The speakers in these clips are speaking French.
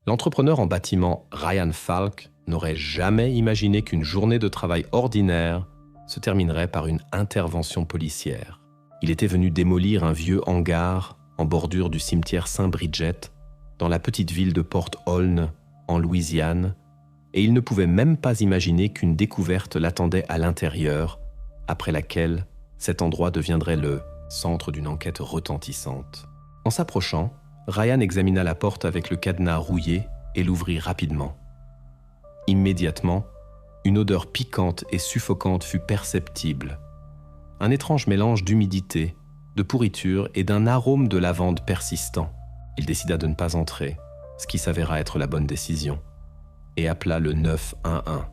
L'entrepreneur en bâtiment Ryan Falk n'aurait jamais imaginé qu'une journée de travail ordinaire se terminerait par une intervention policière. Il était venu démolir un vieux hangar en bordure du cimetière Saint-Bridget, dans la petite ville de Port Holne, en Louisiane, et il ne pouvait même pas imaginer qu'une découverte l'attendait à l'intérieur, après laquelle cet endroit deviendrait le centre d'une enquête retentissante. En s'approchant, Ryan examina la porte avec le cadenas rouillé et l'ouvrit rapidement. Immédiatement, une odeur piquante et suffocante fut perceptible. Un étrange mélange d'humidité, de pourriture et d'un arôme de lavande persistant. Il décida de ne pas entrer, ce qui s'avéra être la bonne décision, et appela le 911.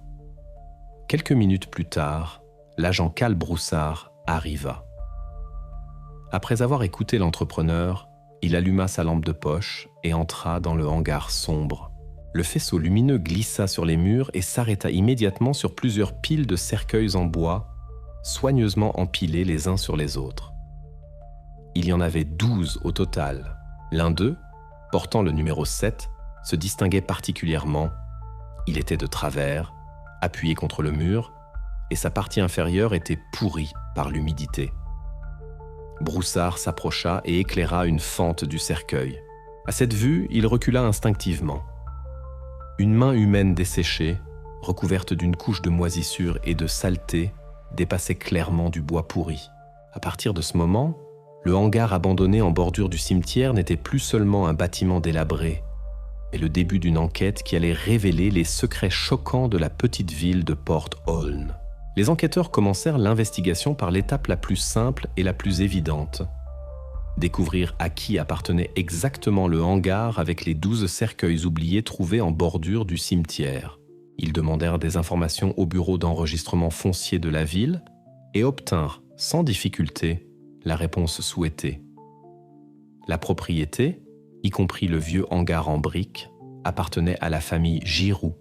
Quelques minutes plus tard, l'agent Cal Broussard arriva. Après avoir écouté l'entrepreneur, il alluma sa lampe de poche et entra dans le hangar sombre. Le faisceau lumineux glissa sur les murs et s'arrêta immédiatement sur plusieurs piles de cercueils en bois, soigneusement empilés les uns sur les autres. Il y en avait 12 au total. L'un d'eux, portant le numéro 7, se distinguait particulièrement. Il était de travers, appuyé contre le mur, et sa partie inférieure était pourrie par l'humidité. Broussard s'approcha et éclaira une fente du cercueil. À cette vue, il recula instinctivement. Une main humaine desséchée, recouverte d'une couche de moisissure et de saleté, dépassait clairement du bois pourri. À partir de ce moment, le hangar abandonné en bordure du cimetière n'était plus seulement un bâtiment délabré, mais le début d'une enquête qui allait révéler les secrets choquants de la petite ville de Port Holne. Les enquêteurs commencèrent l'investigation par l'étape la plus simple et la plus évidente. Découvrir à qui appartenait exactement le hangar avec les 12 cercueils oubliés trouvés en bordure du cimetière. Ils demandèrent des informations au bureau d'enregistrement foncier de la ville et obtinrent, sans difficulté, la réponse souhaitée. La propriété, y compris le vieux hangar en briques, appartenait à la famille Giroux,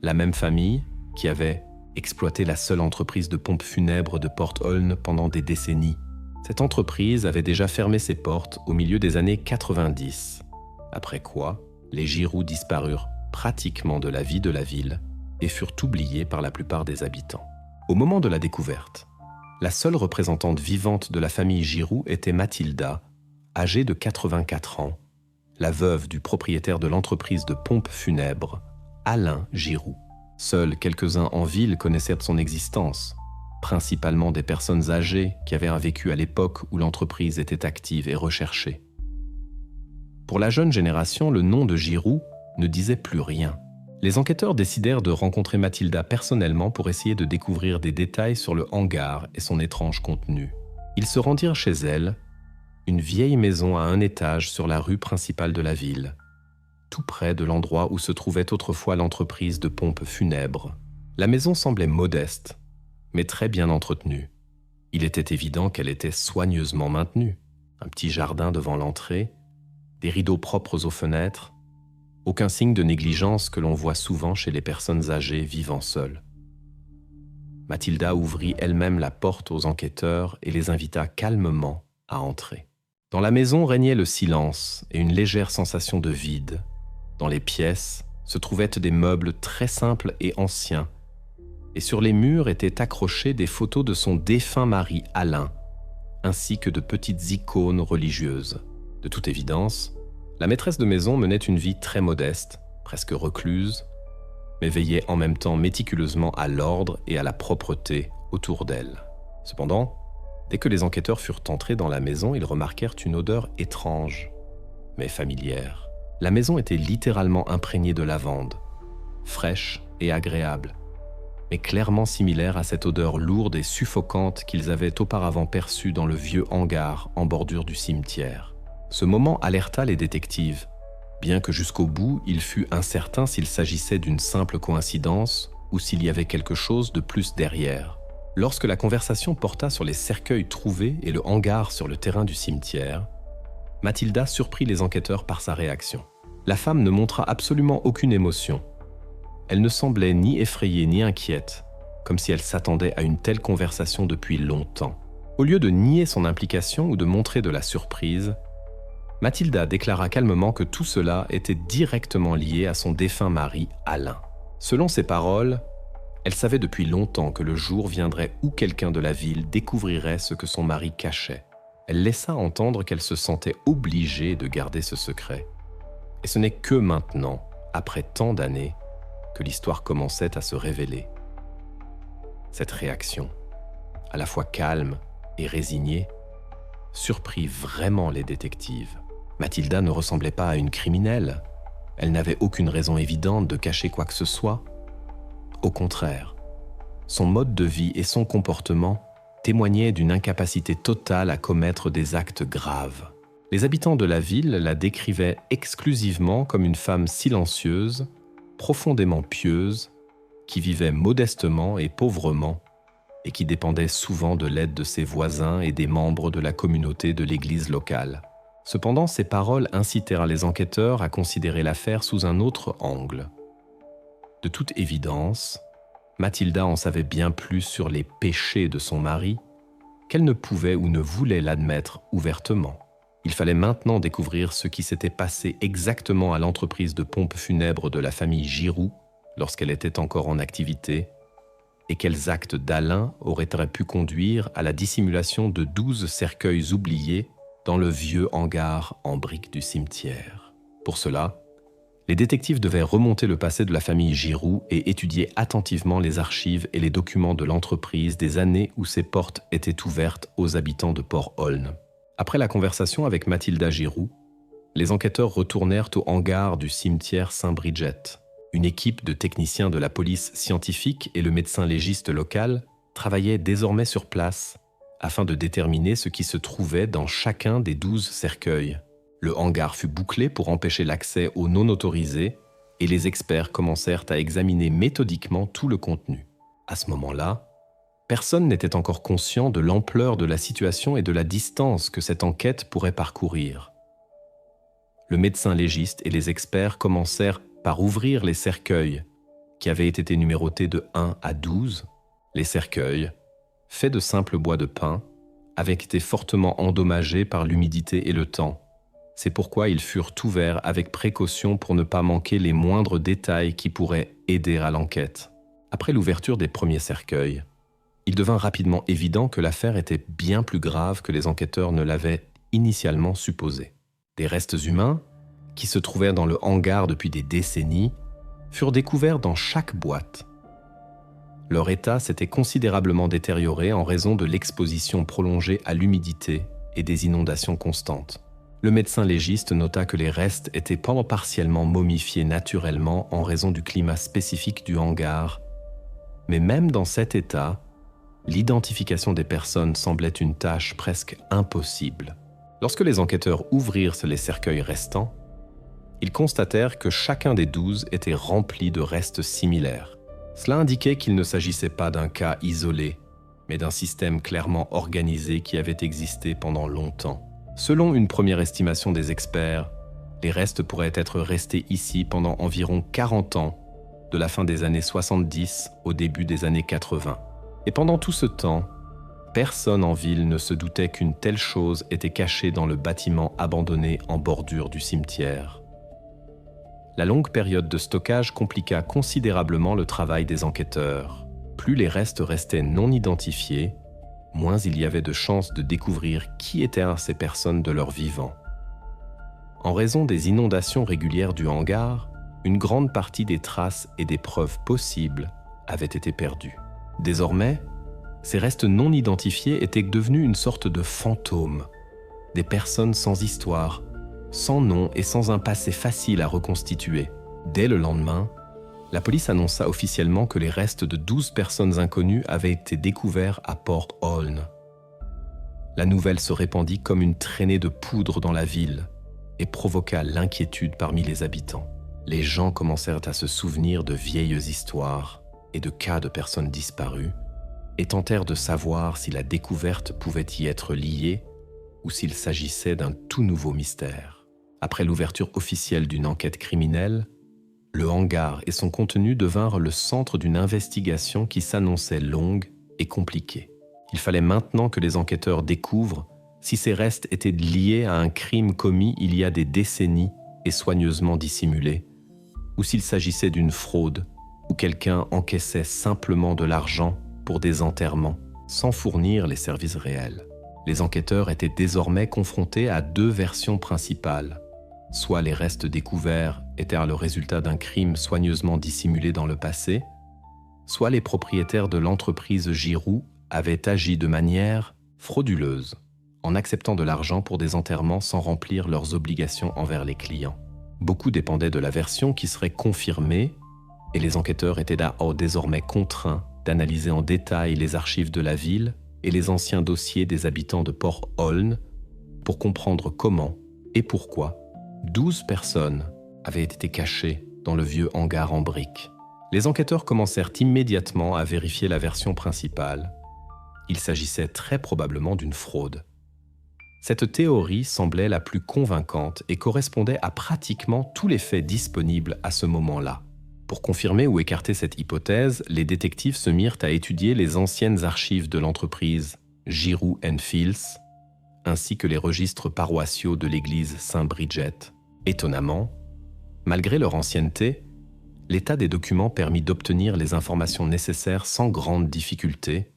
la même famille qui avait exploité la seule entreprise de pompes funèbres de Port Holne pendant des décennies. Cette entreprise avait déjà fermé ses portes au milieu des années 90, après quoi les Giroux disparurent pratiquement de la vie de la ville et furent oubliés par la plupart des habitants. Au moment de la découverte, la seule représentante vivante de la famille Giroux était Mathilda, âgée de 84 ans, la veuve du propriétaire de l'entreprise de pompes funèbres, Alain Giroux. Seuls quelques-uns en ville connaissaient de son existence, principalement des personnes âgées qui avaient un vécu à l'époque où l'entreprise était active et recherchée. Pour la jeune génération, le nom de Giroux ne disait plus rien. Les enquêteurs décidèrent de rencontrer Mathilda personnellement pour essayer de découvrir des détails sur le hangar et son étrange contenu. Ils se rendirent chez elle, une vieille maison à un étage sur la rue principale de la ville, tout près de l'endroit où se trouvait autrefois l'entreprise de pompes funèbres. La maison semblait modeste, mais très bien entretenue. Il était évident qu'elle était soigneusement maintenue. Un petit jardin devant l'entrée, des rideaux propres aux fenêtres, aucun signe de négligence que l'on voit souvent chez les personnes âgées vivant seules. Mathilda ouvrit elle-même la porte aux enquêteurs et les invita calmement à entrer. Dans la maison régnait le silence et une légère sensation de vide. Dans les pièces se trouvaient des meubles très simples et anciens, et sur les murs étaient accrochées des photos de son défunt mari Alain, ainsi que de petites icônes religieuses. De toute évidence, la maîtresse de maison menait une vie très modeste, presque recluse, mais veillait en même temps méticuleusement à l'ordre et à la propreté autour d'elle. Cependant, dès que les enquêteurs furent entrés dans la maison, ils remarquèrent une odeur étrange, mais familière. La maison était littéralement imprégnée de lavande, fraîche et agréable, mais clairement similaire à cette odeur lourde et suffocante qu'ils avaient auparavant perçue dans le vieux hangar en bordure du cimetière. Ce moment alerta les détectives, bien que jusqu'au bout, il fut incertain s'il s'agissait d'une simple coïncidence ou s'il y avait quelque chose de plus derrière. Lorsque la conversation porta sur les cercueils trouvés et le hangar sur le terrain du cimetière, Mathilda surprit les enquêteurs par sa réaction. La femme ne montra absolument aucune émotion. Elle ne semblait ni effrayée ni inquiète, comme si elle s'attendait à une telle conversation depuis longtemps. Au lieu de nier son implication ou de montrer de la surprise, Mathilda déclara calmement que tout cela était directement lié à son défunt mari, Alain. Selon ses paroles, elle savait depuis longtemps que le jour viendrait où quelqu'un de la ville découvrirait ce que son mari cachait. Elle laissa entendre qu'elle se sentait obligée de garder ce secret. Et ce n'est que maintenant, après tant d'années, que l'histoire commençait à se révéler. Cette réaction, à la fois calme et résignée, surprit vraiment les détectives. Mathilda ne ressemblait pas à une criminelle. Elle n'avait aucune raison évidente de cacher quoi que ce soit. Au contraire, son mode de vie et son comportement témoignaient d'une incapacité totale à commettre des actes graves. Les habitants de la ville la décrivaient exclusivement comme une femme silencieuse, profondément pieuse, qui vivait modestement et pauvrement et qui dépendait souvent de l'aide de ses voisins et des membres de la communauté de l'église locale. Cependant, ces paroles incitèrent les enquêteurs à considérer l'affaire sous un autre angle. De toute évidence, Mathilda en savait bien plus sur les péchés de son mari qu'elle ne pouvait ou ne voulait l'admettre ouvertement. Il fallait maintenant découvrir ce qui s'était passé exactement à l'entreprise de pompes funèbres de la famille Giroux lorsqu'elle était encore en activité et quels actes d'Alain auraient pu conduire à la dissimulation de 12 cercueils oubliés dans le vieux hangar en briques du cimetière. Pour cela, les détectives devaient remonter le passé de la famille Giroux et étudier attentivement les archives et les documents de l'entreprise des années où ses portes étaient ouvertes aux habitants de Port-Aulne. Après la conversation avec Mathilda Giroux, les enquêteurs retournèrent au hangar du cimetière Saint-Bridget. Une équipe de techniciens de la police scientifique et le médecin légiste local travaillaient désormais sur place afin de déterminer ce qui se trouvait dans chacun des 12 cercueils. Le hangar fut bouclé pour empêcher l'accès aux non-autorisés et les experts commencèrent à examiner méthodiquement tout le contenu. À ce moment-là, personne n'était encore conscient de l'ampleur de la situation et de la distance que cette enquête pourrait parcourir. Le médecin légiste et les experts commencèrent par ouvrir les cercueils, qui avaient été numérotés de 1 à 12. Les cercueils, faits de simple bois de pin, avaient été fortement endommagés par l'humidité et le temps. C'est pourquoi ils furent ouverts avec précaution pour ne pas manquer les moindres détails qui pourraient aider à l'enquête. Après l'ouverture des premiers cercueils, il devint rapidement évident que l'affaire était bien plus grave que les enquêteurs ne l'avaient initialement supposé. Des restes humains, qui se trouvaient dans le hangar depuis des décennies, furent découverts dans chaque boîte. Leur état s'était considérablement détérioré en raison de l'exposition prolongée à l'humidité et des inondations constantes. Le médecin légiste nota que les restes étaient partiellement momifiés naturellement en raison du climat spécifique du hangar. Mais même dans cet état, l'identification des personnes semblait une tâche presque impossible. Lorsque les enquêteurs ouvrirent les cercueils restants, ils constatèrent que chacun des 12 était rempli de restes similaires. Cela indiquait qu'il ne s'agissait pas d'un cas isolé, mais d'un système clairement organisé qui avait existé pendant longtemps. Selon une première estimation des experts, les restes pourraient être restés ici pendant environ 40 ans, de la fin des années 70 au début des années 80. Et pendant tout ce temps, personne en ville ne se doutait qu'une telle chose était cachée dans le bâtiment abandonné en bordure du cimetière. La longue période de stockage compliqua considérablement le travail des enquêteurs. Plus les restes restaient non identifiés, moins il y avait de chances de découvrir qui étaient ces personnes de leur vivant. En raison des inondations régulières du hangar, une grande partie des traces et des preuves possibles avaient été perdues. Désormais, ces restes non identifiés étaient devenus une sorte de fantômes, des personnes sans histoire, sans nom et sans un passé facile à reconstituer. Dès le lendemain, la police annonça officiellement que les restes de 12 personnes inconnues avaient été découverts à Port-Aulne. La nouvelle se répandit comme une traînée de poudre dans la ville et provoqua l'inquiétude parmi les habitants. Les gens commencèrent à se souvenir de vieilles histoires et de cas de personnes disparues et tentèrent de savoir si la découverte pouvait y être liée ou s'il s'agissait d'un tout nouveau mystère. Après l'ouverture officielle d'une enquête criminelle, le hangar et son contenu devinrent le centre d'une investigation qui s'annonçait longue et compliquée. Il fallait maintenant que les enquêteurs découvrent si ces restes étaient liés à un crime commis il y a des décennies et soigneusement dissimulé, ou s'il s'agissait d'une fraude, où quelqu'un encaissait simplement de l'argent pour des enterrements, sans fournir les services réels. Les enquêteurs étaient désormais confrontés à deux versions principales. Soit les restes découverts étaient le résultat d'un crime soigneusement dissimulé dans le passé, soit les propriétaires de l'entreprise Giroux avaient agi de manière frauduleuse, en acceptant de l'argent pour des enterrements sans remplir leurs obligations envers les clients. Beaucoup dépendait de la version qui serait confirmée, et les enquêteurs étaient désormais contraints d'analyser en détail les archives de la ville et les anciens dossiers des habitants de Port-Holm pour comprendre comment et pourquoi 12 personnes avaient été cachées dans le vieux hangar en briques. Les enquêteurs commencèrent immédiatement à vérifier la version principale. Il s'agissait très probablement d'une fraude. Cette théorie semblait la plus convaincante et correspondait à pratiquement tous les faits disponibles à ce moment-là. Pour confirmer ou écarter cette hypothèse, les détectives se mirent à étudier les anciennes archives de l'entreprise Giroux & Fields, ainsi que les registres paroissiaux de l'église Saint-Bridget. Étonnamment, malgré leur ancienneté, l'état des documents permit d'obtenir les informations nécessaires sans grande difficulté,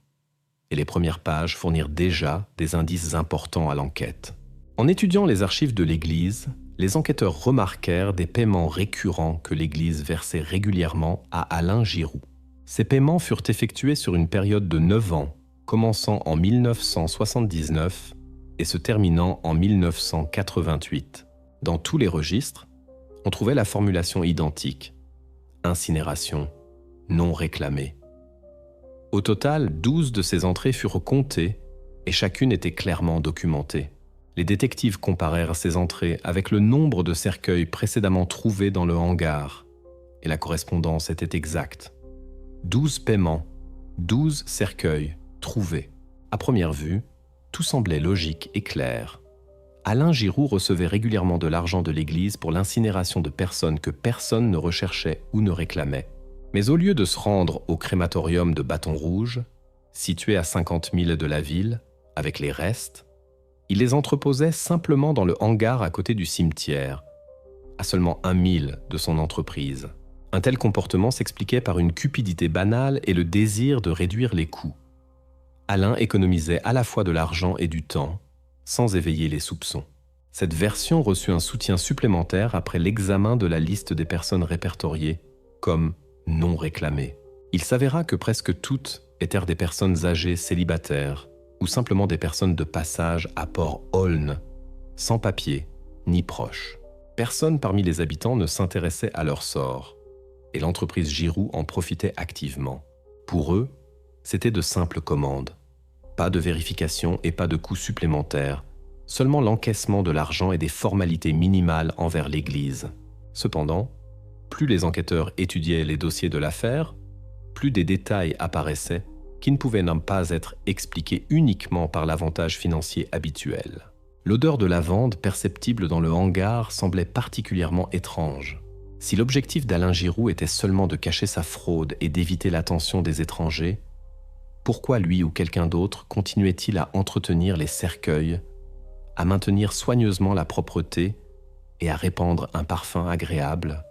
et les premières pages fournirent déjà des indices importants à l'enquête. En étudiant les archives de l'église, les enquêteurs remarquèrent des paiements récurrents que l'église versait régulièrement à Alain Giroux. Ces paiements furent effectués sur une période de 9 ans, commençant en 1979 et se terminant en 1988. Dans tous les registres, on trouvait la formulation identique: incinération non réclamée. Au total, 12 de ces entrées furent comptées et chacune était clairement documentée. Les détectives comparèrent ces entrées avec le nombre de cercueils précédemment trouvés dans le hangar, et la correspondance était exacte. 12 paiements, 12 cercueils trouvés. À première vue, tout semblait logique et clair. Alain Giroux recevait régulièrement de l'argent de l'église pour l'incinération de personnes que personne ne recherchait ou ne réclamait. Mais au lieu de se rendre au crématorium de Bâton Rouge, situé à 50 000 de la ville, avec les restes, il les entreposait simplement dans le hangar à côté du cimetière, à seulement 1 000 de son entreprise. Un tel comportement s'expliquait par une cupidité banale et le désir de réduire les coûts. Alain économisait à la fois de l'argent et du temps, sans éveiller les soupçons. Cette version reçut un soutien supplémentaire après l'examen de la liste des personnes répertoriées comme non réclamées. Il s'avéra que presque toutes étaient des personnes âgées célibataires ou simplement des personnes de passage à Port-Holm, sans papier ni proches. Personne parmi les habitants ne s'intéressait à leur sort, et l'entreprise Giroux en profitait activement. Pour eux, c'était de simples commandes. Pas de vérification et pas de coûts supplémentaires, seulement l'encaissement de l'argent et des formalités minimales envers l'Église. Cependant, plus les enquêteurs étudiaient les dossiers de l'affaire, plus des détails apparaissaient qui ne pouvaient pas être expliqués uniquement par l'avantage financier habituel. L'odeur de lavande perceptible dans le hangar semblait particulièrement étrange. Si l'objectif d'Alain Giroux était seulement de cacher sa fraude et d'éviter l'attention des étrangers, pourquoi lui ou quelqu'un d'autre continuait-il à entretenir les cercueils, à maintenir soigneusement la propreté et à répandre un parfum agréable?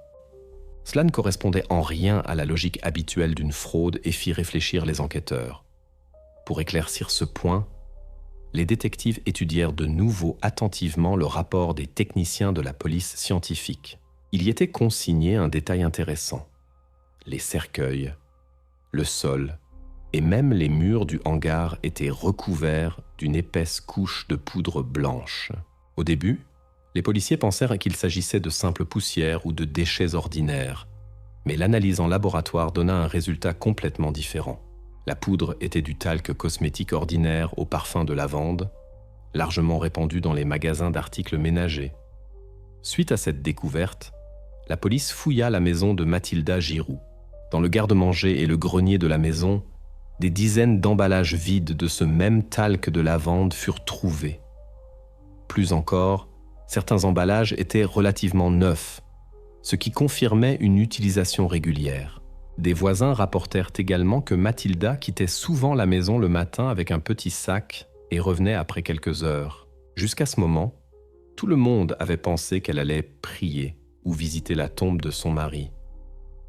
Cela ne correspondait en rien à la logique habituelle d'une fraude et fit réfléchir les enquêteurs. Pour éclaircir ce point, les détectives étudièrent de nouveau attentivement le rapport des techniciens de la police scientifique. Il y était consigné un détail intéressant. Les cercueils, le sol et même les murs du hangar étaient recouverts d'une épaisse couche de poudre blanche. Au début, les policiers pensèrent qu'il s'agissait de simples poussières ou de déchets ordinaires, mais l'analyse en laboratoire donna un résultat complètement différent. La poudre était du talc cosmétique ordinaire au parfum de lavande, largement répandu dans les magasins d'articles ménagers. Suite à cette découverte, la police fouilla la maison de Mathilda Giroux. Dans le garde-manger et le grenier de la maison, des dizaines d'emballages vides de ce même talc de lavande furent trouvés. Plus encore, certains emballages étaient relativement neufs, ce qui confirmait une utilisation régulière. Des voisins rapportèrent également que Mathilda quittait souvent la maison le matin avec un petit sac et revenait après quelques heures. Jusqu'à ce moment, tout le monde avait pensé qu'elle allait prier ou visiter la tombe de son mari.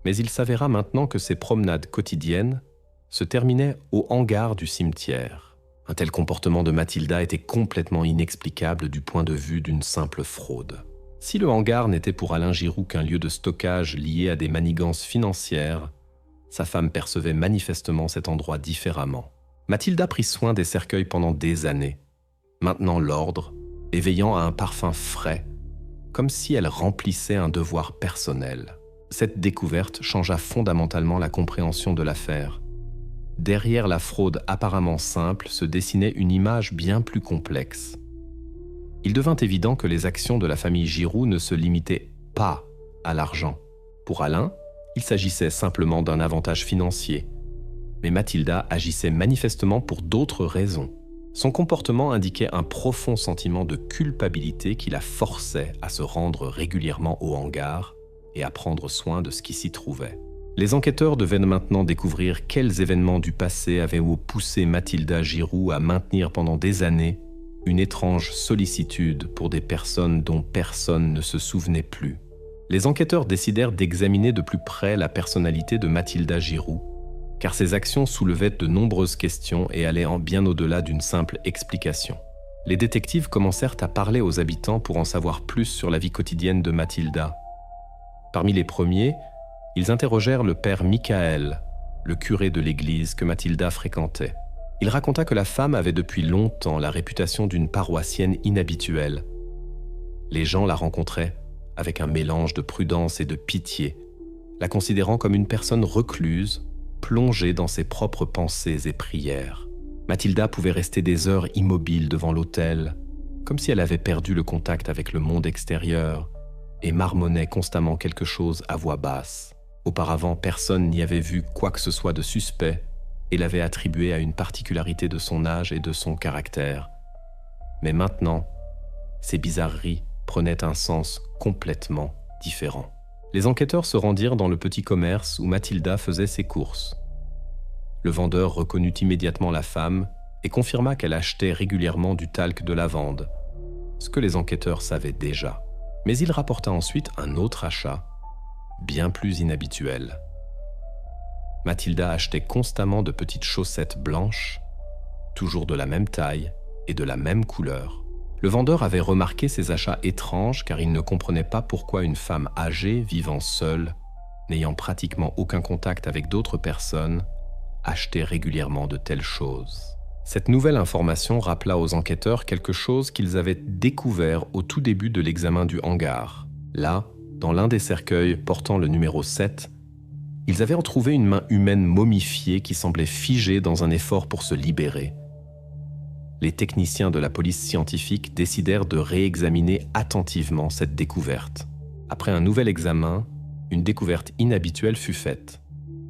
Mais il s'avéra maintenant que ses promenades quotidiennes se terminaient au hangar du cimetière. Un tel comportement de Mathilda était complètement inexplicable du point de vue d'une simple fraude. Si le hangar n'était pour Alain Giroux qu'un lieu de stockage lié à des manigances financières, sa femme percevait manifestement cet endroit différemment. Mathilda prit soin des cercueils pendant des années, maintenant l'ordre, éveillant à un parfum frais, comme si elle remplissait un devoir personnel. Cette découverte changea fondamentalement la compréhension de l'affaire. Derrière la fraude apparemment simple se dessinait une image bien plus complexe. Il devint évident que les actions de la famille Giroux ne se limitaient pas à l'argent. Pour Alain, il s'agissait simplement d'un avantage financier. Mais Mathilda agissait manifestement pour d'autres raisons. Son comportement indiquait un profond sentiment de culpabilité qui la forçait à se rendre régulièrement au hangar et à prendre soin de ce qui s'y trouvait. Les enquêteurs devaient maintenant découvrir quels événements du passé avaient poussé Mathilda Giroux à maintenir pendant des années une étrange sollicitude pour des personnes dont personne ne se souvenait plus. Les enquêteurs décidèrent d'examiner de plus près la personnalité de Mathilda Giroux, car ses actions soulevaient de nombreuses questions et allaient bien au-delà d'une simple explication. Les détectives commencèrent à parler aux habitants pour en savoir plus sur la vie quotidienne de Mathilda. Parmi les premiers, ils interrogèrent le père Michael, le curé de l'église que Mathilda fréquentait. Il raconta que la femme avait depuis longtemps la réputation d'une paroissienne inhabituelle. Les gens la rencontraient avec un mélange de prudence et de pitié, la considérant comme une personne recluse, plongée dans ses propres pensées et prières. Mathilda pouvait rester des heures immobile devant l'autel, comme si elle avait perdu le contact avec le monde extérieur, et marmonnait constamment quelque chose à voix basse. Auparavant, personne n'y avait vu quoi que ce soit de suspect et l'avait attribué à une particularité de son âge et de son caractère. Mais maintenant, ces bizarreries prenaient un sens complètement différent. Les enquêteurs se rendirent dans le petit commerce où Mathilda faisait ses courses. Le vendeur reconnut immédiatement la femme et confirma qu'elle achetait régulièrement du talc de lavande, ce que les enquêteurs savaient déjà. Mais il rapporta ensuite un autre achat, bien plus inhabituel. Mathilda achetait constamment de petites chaussettes blanches, toujours de la même taille et de la même couleur. Le vendeur avait remarqué ces achats étranges car il ne comprenait pas pourquoi une femme âgée, vivant seule, n'ayant pratiquement aucun contact avec d'autres personnes, achetait régulièrement de telles choses. Cette nouvelle information rappela aux enquêteurs quelque chose qu'ils avaient découvert au tout début de l'examen du hangar. Là, dans l'un des cercueils portant le numéro 7, ils avaient retrouvé une main humaine momifiée qui semblait figée dans un effort pour se libérer. Les techniciens de la police scientifique décidèrent de réexaminer attentivement cette découverte. Après un nouvel examen, une découverte inhabituelle fut faite.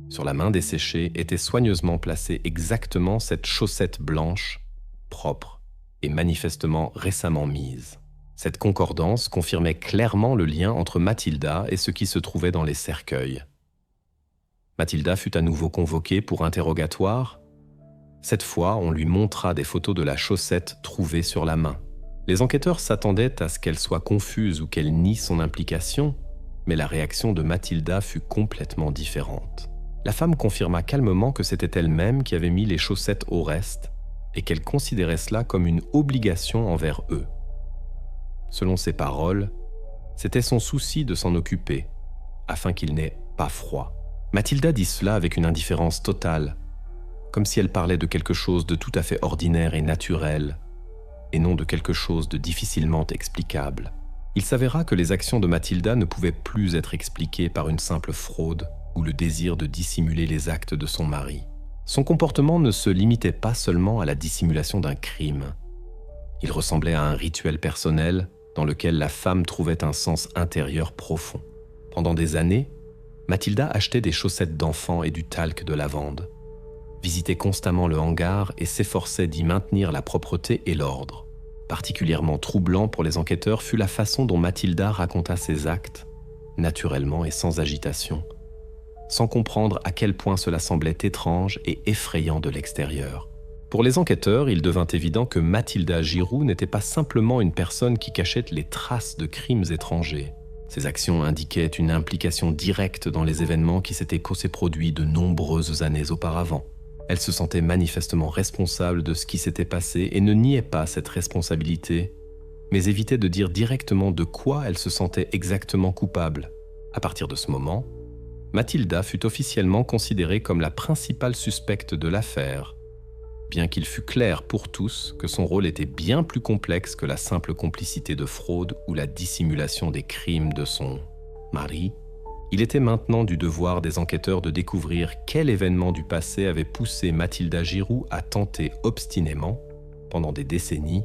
Sur la main desséchée était soigneusement placée exactement cette chaussette blanche, propre et manifestement récemment mise. Cette concordance confirmait clairement le lien entre Mathilda et ce qui se trouvait dans les cercueils. Mathilda fut à nouveau convoquée pour interrogatoire. Cette fois, on lui montra des photos de la chaussette trouvée sur la main. Les enquêteurs s'attendaient à ce qu'elle soit confuse ou qu'elle nie son implication, mais la réaction de Mathilda fut complètement différente. La femme confirma calmement que c'était elle-même qui avait mis les chaussettes au reste et qu'elle considérait cela comme une obligation envers eux. Selon ses paroles, c'était son souci de s'en occuper, afin qu'il n'ait pas froid. Mathilda dit cela avec une indifférence totale, comme si elle parlait de quelque chose de tout à fait ordinaire et naturel, et non de quelque chose de difficilement explicable. Il s'avéra que les actions de Mathilda ne pouvaient plus être expliquées par une simple fraude ou le désir de dissimuler les actes de son mari. Son comportement ne se limitait pas seulement à la dissimulation d'un crime. Il ressemblait à un rituel personnel dans lequel la femme trouvait un sens intérieur profond. Pendant des années, Mathilda achetait des chaussettes d'enfants et du talc de lavande, visitait constamment le hangar et s'efforçait d'y maintenir la propreté et l'ordre. Particulièrement troublant pour les enquêteurs fut la façon dont Mathilda raconta ses actes, naturellement et sans agitation, sans comprendre à quel point cela semblait étrange et effrayant de l'extérieur. Pour les enquêteurs, il devint évident que Mathilda Giroux n'était pas simplement une personne qui cachait les traces de crimes étrangers. Ses actions indiquaient une implication directe dans les événements qui s'étaient produits de nombreuses années auparavant. Elle se sentait manifestement responsable de ce qui s'était passé et ne niait pas cette responsabilité, mais évitait de dire directement de quoi elle se sentait exactement coupable. À partir de ce moment, Mathilda fut officiellement considérée comme la principale suspecte de l'affaire, bien qu'il fût clair pour tous que son rôle était bien plus complexe que la simple complicité de fraude ou la dissimulation des crimes de son mari. Il était maintenant du devoir des enquêteurs de découvrir quel événement du passé avait poussé Mathilda Giroux à tenter obstinément, pendant des décennies,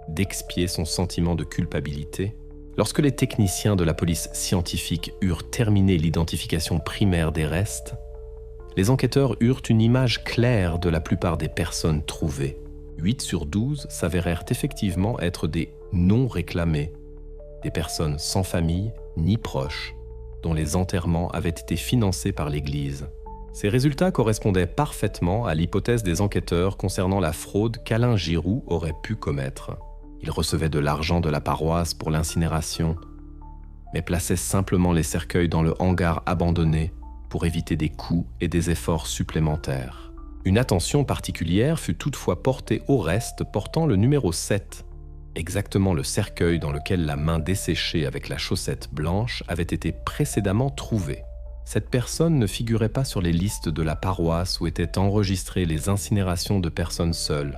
d'expier son sentiment de culpabilité. Lorsque les techniciens de la police scientifique eurent terminé l'identification primaire des restes, les enquêteurs eurent une image claire de la plupart des personnes trouvées. 8 sur 12 s'avérèrent effectivement être des non réclamés, des personnes sans famille ni proches, dont les enterrements avaient été financés par l'Église. Ces résultats correspondaient parfaitement à l'hypothèse des enquêteurs concernant la fraude qu'Alain Giroux aurait pu commettre. Il recevait de l'argent de la paroisse pour l'incinération, mais plaçait simplement les cercueils dans le hangar abandonné pour éviter des coûts et des efforts supplémentaires. Une attention particulière fut toutefois portée au reste portant le numéro 7, exactement le cercueil dans lequel la main desséchée avec la chaussette blanche avait été précédemment trouvée. Cette personne ne figurait pas sur les listes de la paroisse où étaient enregistrées les incinérations de personnes seules.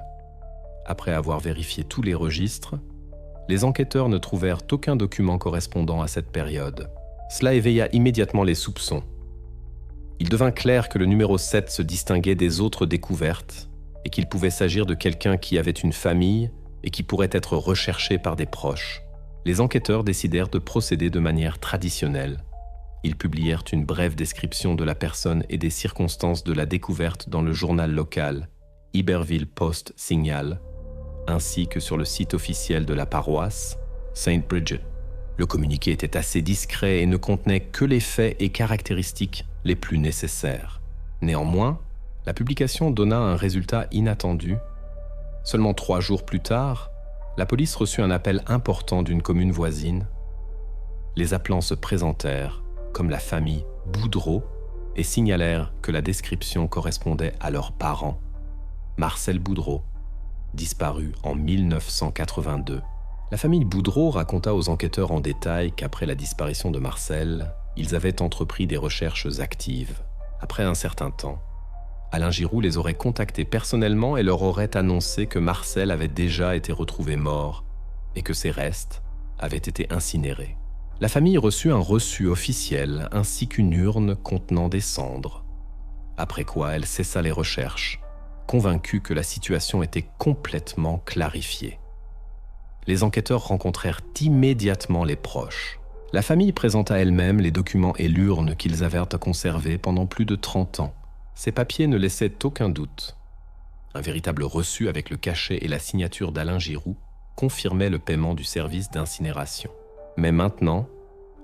Après avoir vérifié tous les registres, les enquêteurs ne trouvèrent aucun document correspondant à cette période. Cela éveilla immédiatement les soupçons. Il devint clair que le numéro 7 se distinguait des autres découvertes et qu'il pouvait s'agir de quelqu'un qui avait une famille et qui pourrait être recherché par des proches. Les enquêteurs décidèrent de procéder de manière traditionnelle. Ils publièrent une brève description de la personne et des circonstances de la découverte dans le journal local, Iberville Post-Signal, ainsi que sur le site officiel de la paroisse, St. Bridget. Le communiqué était assez discret et ne contenait que les faits et caractéristiques les plus nécessaires. Néanmoins, la publication donna un résultat inattendu. Seulement 3 jours plus tard, la police reçut un appel important d'une commune voisine. Les appelants se présentèrent comme la famille Boudreau et signalèrent que la description correspondait à leurs parents, Marcel Boudreau, disparu en 1982. La famille Boudreau raconta aux enquêteurs en détail qu'après la disparition de Marcel, ils avaient entrepris des recherches actives. Après un certain temps, Alain Giroux les aurait contactés personnellement et leur aurait annoncé que Marcel avait déjà été retrouvé mort et que ses restes avaient été incinérés. La famille reçut un reçu officiel ainsi qu'une urne contenant des cendres, après quoi elle cessa les recherches, convaincue que la situation était complètement clarifiée. Les enquêteurs rencontrèrent immédiatement les proches. La famille présenta elle-même les documents et l'urne qu'ils avaient à conserver pendant plus de 30 ans. Ces papiers ne laissaient aucun doute. Un véritable reçu avec le cachet et la signature d'Alain Giroux confirmait le paiement du service d'incinération. Mais maintenant,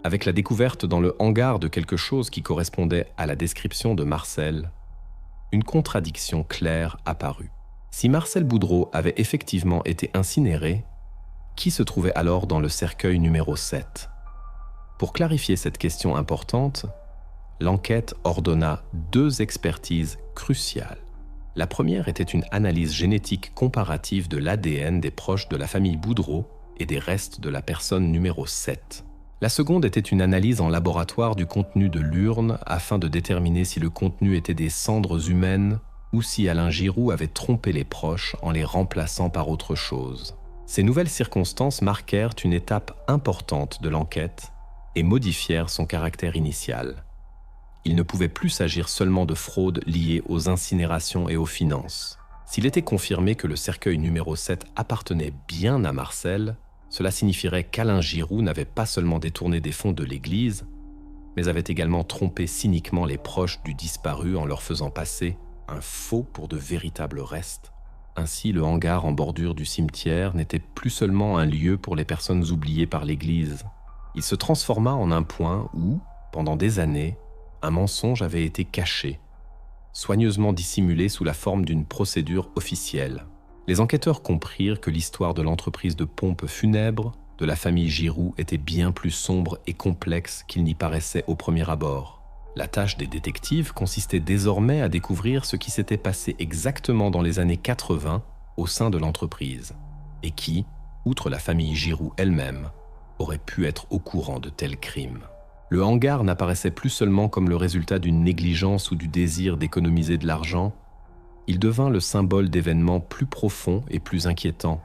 avec la découverte dans le hangar de quelque chose qui correspondait à la description de Marcel, une contradiction claire apparut. Si Marcel Boudreau avait effectivement été incinéré, qui se trouvait alors dans le cercueil numéro 7 ? Pour clarifier cette question importante, l'enquête ordonna 2 expertises cruciales. La première était une analyse génétique comparative de l'ADN des proches de la famille Boudreau et des restes de la personne numéro 7. La seconde était une analyse en laboratoire du contenu de l'urne afin de déterminer si le contenu était des cendres humaines ou si Alain Giroux avait trompé les proches en les remplaçant par autre chose. Ces nouvelles circonstances marquèrent une étape importante de l'enquête et modifièrent son caractère initial. Il ne pouvait plus s'agir seulement de fraude liée aux incinérations et aux finances. S'il était confirmé que le cercueil numéro 7 appartenait bien à Marcel, cela signifierait qu'Alain Giroux n'avait pas seulement détourné des fonds de l'Église, mais avait également trompé cyniquement les proches du disparu en leur faisant passer un faux pour de véritables restes. Ainsi, le hangar en bordure du cimetière n'était plus seulement un lieu pour les personnes oubliées par l'Église. Il se transforma en un point où, pendant des années, un mensonge avait été caché soigneusement dissimulée sous la forme d'une procédure officielle. Les enquêteurs comprirent que l'histoire de l'entreprise de pompes funèbres de la famille Giroux était bien plus sombre et complexe qu'il n'y paraissait au premier abord. La tâche des détectives consistait désormais à découvrir ce qui s'était passé exactement dans les années 80 au sein de l'entreprise, et qui, outre la famille Giroux elle-même, aurait pu être au courant de tels crimes. Le hangar n'apparaissait plus seulement comme le résultat d'une négligence ou du désir d'économiser de l'argent, il devint le symbole d'événements plus profonds et plus inquiétants,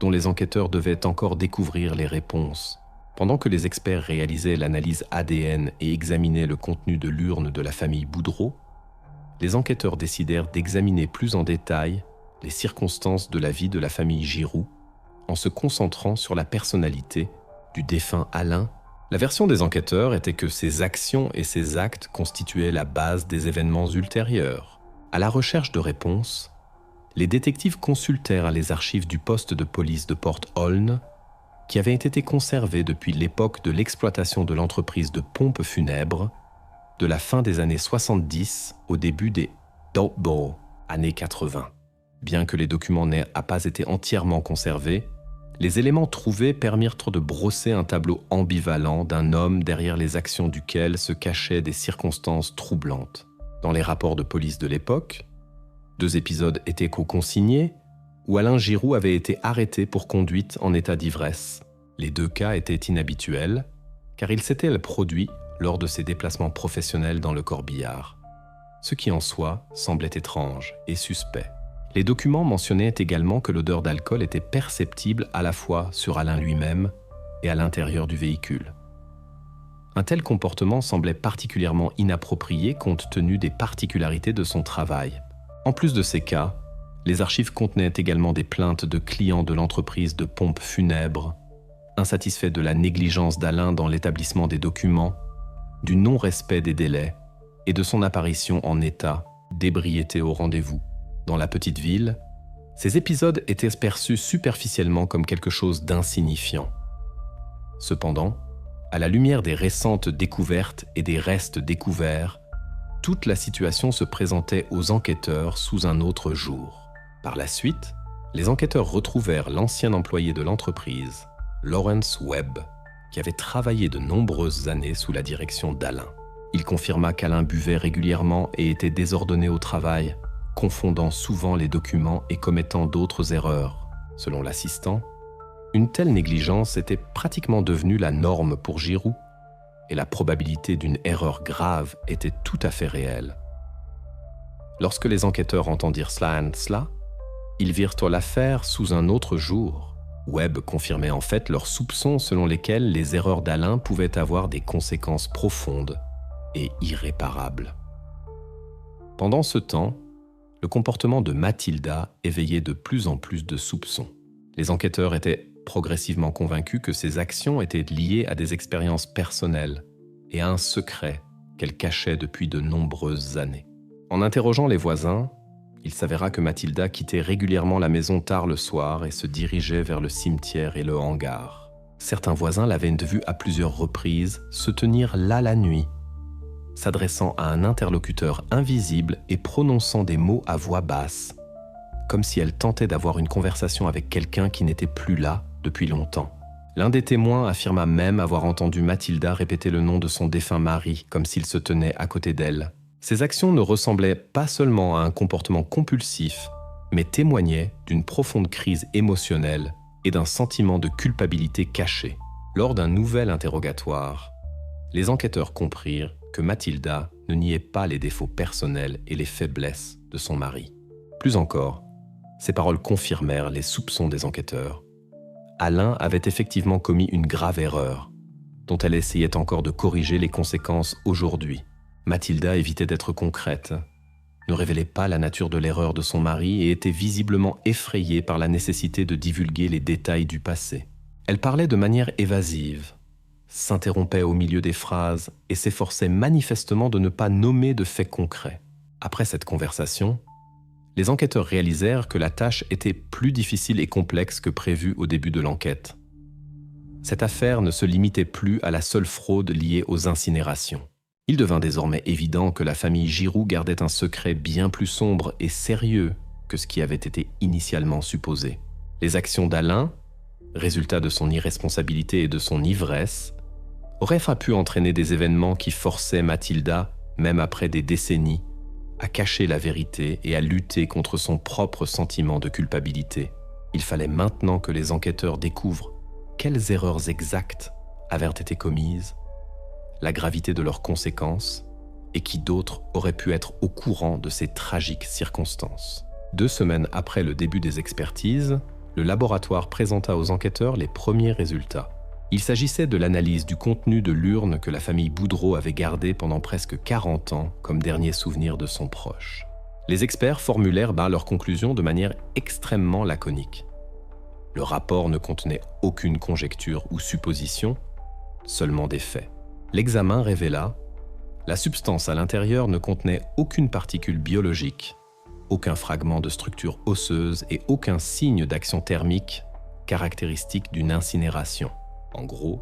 dont les enquêteurs devaient encore découvrir les réponses. Pendant que les experts réalisaient l'analyse ADN et examinaient le contenu de l'urne de la famille Boudreau, les enquêteurs décidèrent d'examiner plus en détail les circonstances de la vie de la famille Giroux en se concentrant sur la personnalité du défunt Alain. La version des enquêteurs était que ses actions et ses actes constituaient la base des événements ultérieurs. À la recherche de réponses, les détectives consultèrent les archives du poste de police de Port Holne, qui avaient été conservées depuis l'époque de l'exploitation de l'entreprise de pompes funèbres, de la fin des années 70 au début des Doughboy, années 80. Bien que les documents n'aient pas été entièrement conservés, les éléments trouvés permirent de brosser un tableau ambivalent d'un homme derrière les actions duquel se cachaient des circonstances troublantes. Dans les rapports de police de l'époque, 2 épisodes étaient co-consignés où Alain Giroux avait été arrêté pour conduite en état d'ivresse. Les 2 cas étaient inhabituels, car ils s'étaient produits lors de ses déplacements professionnels dans le corbillard, ce qui en soi semblait étrange et suspect. Les documents mentionnaient également que l'odeur d'alcool était perceptible à la fois sur Alain lui-même et à l'intérieur du véhicule. Un tel comportement semblait particulièrement inapproprié compte tenu des particularités de son travail. En plus de ces cas, les archives contenaient également des plaintes de clients de l'entreprise de pompes funèbres, insatisfaits de la négligence d'Alain dans l'établissement des documents, du non-respect des délais et de son apparition en état d'ébriété au rendez-vous. Dans la petite ville, ces épisodes étaient perçus superficiellement comme quelque chose d'insignifiant. Cependant, à la lumière des récentes découvertes et des restes découverts, toute la situation se présentait aux enquêteurs sous un autre jour. Par la suite, les enquêteurs retrouvèrent l'ancien employé de l'entreprise, Lawrence Webb, qui avait travaillé de nombreuses années sous la direction d'Alain. Il confirma qu'Alain buvait régulièrement et était désordonné au travail, confondant souvent les documents et commettant d'autres erreurs. Selon l'assistant, une telle négligence était pratiquement devenue la norme pour Giroux, et la probabilité d'une erreur grave était tout à fait réelle. Lorsque les enquêteurs entendirent cela, ils virent l'affaire sous un autre jour. Webb confirmait en fait leurs soupçons selon lesquels les erreurs d'Alain pouvaient avoir des conséquences profondes et irréparables. Pendant ce temps, le comportement de Mathilda éveillait de plus en plus de soupçons. Les enquêteurs étaient progressivement convaincus que ses actions étaient liées à des expériences personnelles et à un secret qu'elle cachait depuis de nombreuses années. En interrogeant les voisins, il s'avéra que Mathilda quittait régulièrement la maison tard le soir et se dirigeait vers le cimetière et le hangar. Certains voisins l'avaient vue à plusieurs reprises se tenir là la nuit, s'adressant à un interlocuteur invisible et prononçant des mots à voix basse, comme si elle tentait d'avoir une conversation avec quelqu'un qui n'était plus là depuis longtemps. L'un des témoins affirma même avoir entendu Mathilda répéter le nom de son défunt mari, comme s'il se tenait à côté d'elle. Ces actions ne ressemblaient pas seulement à un comportement compulsif, mais témoignaient d'une profonde crise émotionnelle et d'un sentiment de culpabilité caché. Lors d'un nouvel interrogatoire, les enquêteurs comprirent que Mathilda ne niait pas les défauts personnels et les faiblesses de son mari. Plus encore, ces paroles confirmèrent les soupçons des enquêteurs. Alain avait effectivement commis une grave erreur, dont elle essayait encore de corriger les conséquences aujourd'hui. Mathilda évitait d'être concrète, ne révélait pas la nature de l'erreur de son mari et était visiblement effrayée par la nécessité de divulguer les détails du passé. Elle parlait de manière évasive, s'interrompait au milieu des phrases et s'efforçait manifestement de ne pas nommer de faits concrets. Après cette conversation, les enquêteurs réalisèrent que la tâche était plus difficile et complexe que prévu au début de l'enquête. Cette affaire ne se limitait plus à la seule fraude liée aux incinérations. Il devint désormais évident que la famille Giroux gardait un secret bien plus sombre et sérieux que ce qui avait été initialement supposé. Les actions d'Alain, résultat de son irresponsabilité et de son ivresse, auraient pu entraîner des événements qui forçaient Mathilda, même après des décennies, à cacher la vérité et à lutter contre son propre sentiment de culpabilité. Il fallait maintenant que les enquêteurs découvrent quelles erreurs exactes avaient été commises, la gravité de leurs conséquences et qui d'autres auraient pu être au courant de ces tragiques circonstances. 2 semaines après le début des expertises, le laboratoire présenta aux enquêteurs les premiers résultats. Il s'agissait de l'analyse du contenu de l'urne que la famille Boudreau avait gardée pendant presque 40 ans comme dernier souvenir de son proche. Les experts formulèrent leurs conclusions de manière extrêmement laconique. Le rapport ne contenait aucune conjecture ou supposition, seulement des faits. L'examen révéla: la substance à l'intérieur ne contenait aucune particule biologique, aucun fragment de structure osseuse et aucun signe d'action thermique caractéristique d'une incinération. En gros,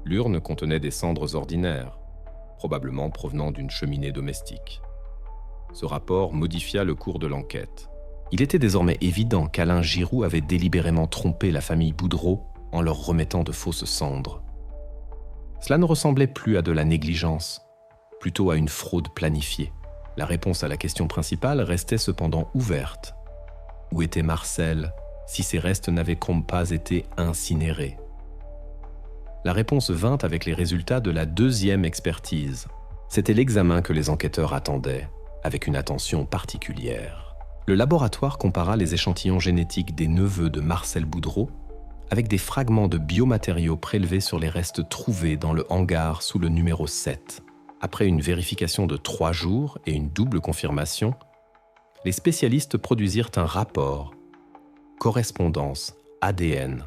l'urne contenait des cendres ordinaires, probablement provenant d'une cheminée domestique. Ce rapport modifia le cours de l'enquête. Il était désormais évident qu'Alain Giroux avait délibérément trompé la famille Boudreau en leur remettant de fausses cendres. Cela ne ressemblait plus à de la négligence, plutôt à une fraude planifiée. La réponse à la question principale restait cependant ouverte. Où était Marcel si ses restes n'avaient comme pas été incinérés? La réponse vint avec les résultats de la 2e expertise. C'était l'examen que les enquêteurs attendaient, avec une attention particulière. Le laboratoire compara les échantillons génétiques des neveux de Marcel Boudreau avec des fragments de biomatériaux prélevés sur les restes trouvés dans le hangar sous le numéro 7. Après une vérification de 3 jours et une double confirmation, les spécialistes produisirent un rapport. Correspondance ADN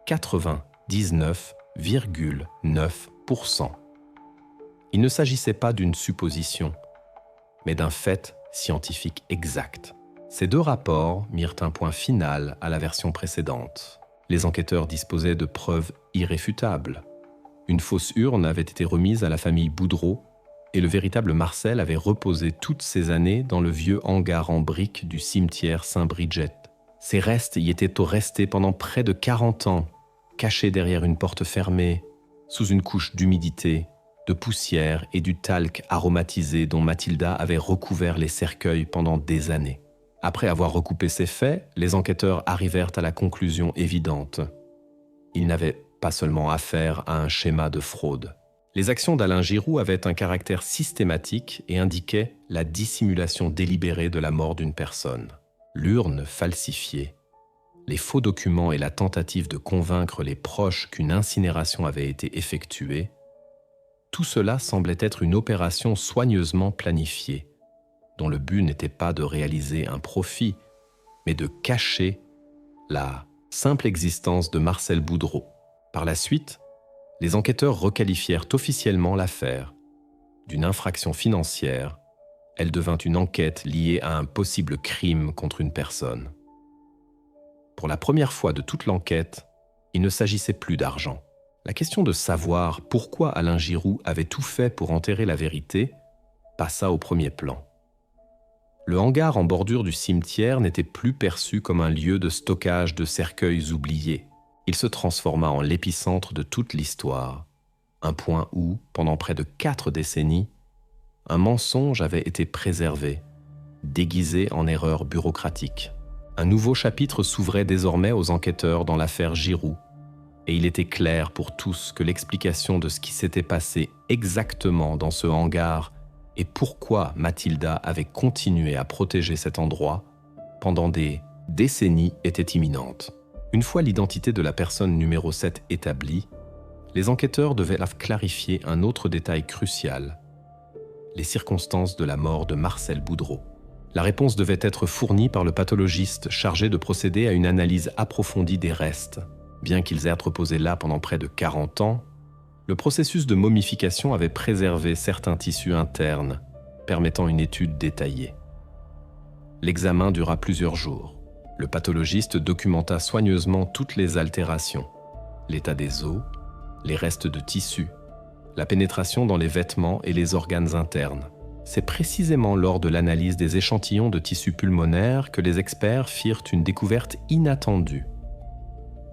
99,9%. Il ne s'agissait pas d'une supposition, mais d'un fait scientifique exact. Ces 2 rapports mirent un point final à la version précédente. Les enquêteurs disposaient de preuves irréfutables. Une fausse urne avait été remise à la famille Boudreau et le véritable Marcel avait reposé toutes ces années dans le vieux hangar en briques du cimetière Saint-Bridget. Ses restes y étaient restés pendant près de 40 ans, cachés derrière une porte fermée, sous une couche d'humidité, de poussière et du talc aromatisé dont Mathilda avait recouvert les cercueils pendant des années. Après avoir recoupé ces faits, les enquêteurs arrivèrent à la conclusion évidente. Ils n'avaient pas seulement affaire à un schéma de fraude. Les actions d'Alain Giroux avaient un caractère systématique et indiquaient la dissimulation délibérée de la mort d'une personne. L'urne falsifiée, les faux documents et la tentative de convaincre les proches qu'une incinération avait été effectuée, tout cela semblait être une opération soigneusement planifiée, dont le but n'était pas de réaliser un profit, mais de cacher la simple existence de Marcel Boudreau. Par la suite, les enquêteurs requalifièrent officiellement l'affaire. D'une infraction financière, elle devint une enquête liée à un possible crime contre une personne. Pour la première fois de toute l'enquête, il ne s'agissait plus d'argent. La question de savoir pourquoi Alain Giroux avait tout fait pour enterrer la vérité passa au premier plan. Le hangar en bordure du cimetière n'était plus perçu comme un lieu de stockage de cercueils oubliés. Il se transforma en l'épicentre de toute l'histoire, un point où, pendant près de 4 décennies, un mensonge avait été préservé, déguisé en erreur bureaucratique. Un nouveau chapitre s'ouvrait désormais aux enquêteurs dans l'affaire Giroux, et il était clair pour tous que l'explication de ce qui s'était passé exactement dans ce hangar et pourquoi Mathilda avait continué à protéger cet endroit pendant des décennies était imminente. Une fois l'identité de la personne numéro 7 établie, les enquêteurs devaient clarifier un autre détail crucial: les circonstances de la mort de Marcel Boudreau. La réponse devait être fournie par le pathologiste chargé de procéder à une analyse approfondie des restes. Bien qu'ils aient reposé là pendant près de 40 ans, le processus de momification avait préservé certains tissus internes, permettant une étude détaillée. L'examen dura plusieurs jours. Le pathologiste documenta soigneusement toutes les altérations, l'état des os, les restes de tissus, la pénétration dans les vêtements et les organes internes. C'est précisément lors de l'analyse des échantillons de tissu pulmonaire que les experts firent une découverte inattendue.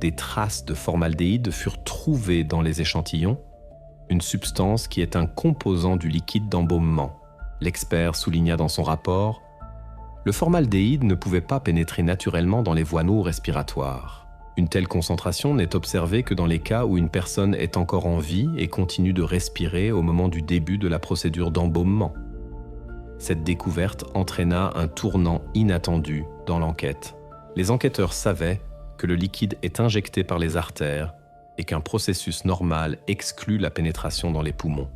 Des traces de formaldéhyde furent trouvées dans les échantillons, une substance qui est un composant du liquide d'embaumement. L'expert souligna dans son rapport « Le formaldéhyde ne pouvait pas pénétrer naturellement dans les voies respiratoires. Une telle concentration n'est observée que dans les cas où une personne est encore en vie et continue de respirer au moment du début de la procédure d'embaumement. » Cette découverte entraîna un tournant inattendu dans l'enquête. Les enquêteurs savaient que le liquide est injecté par les artères et qu'un processus normal exclut la pénétration dans les poumons.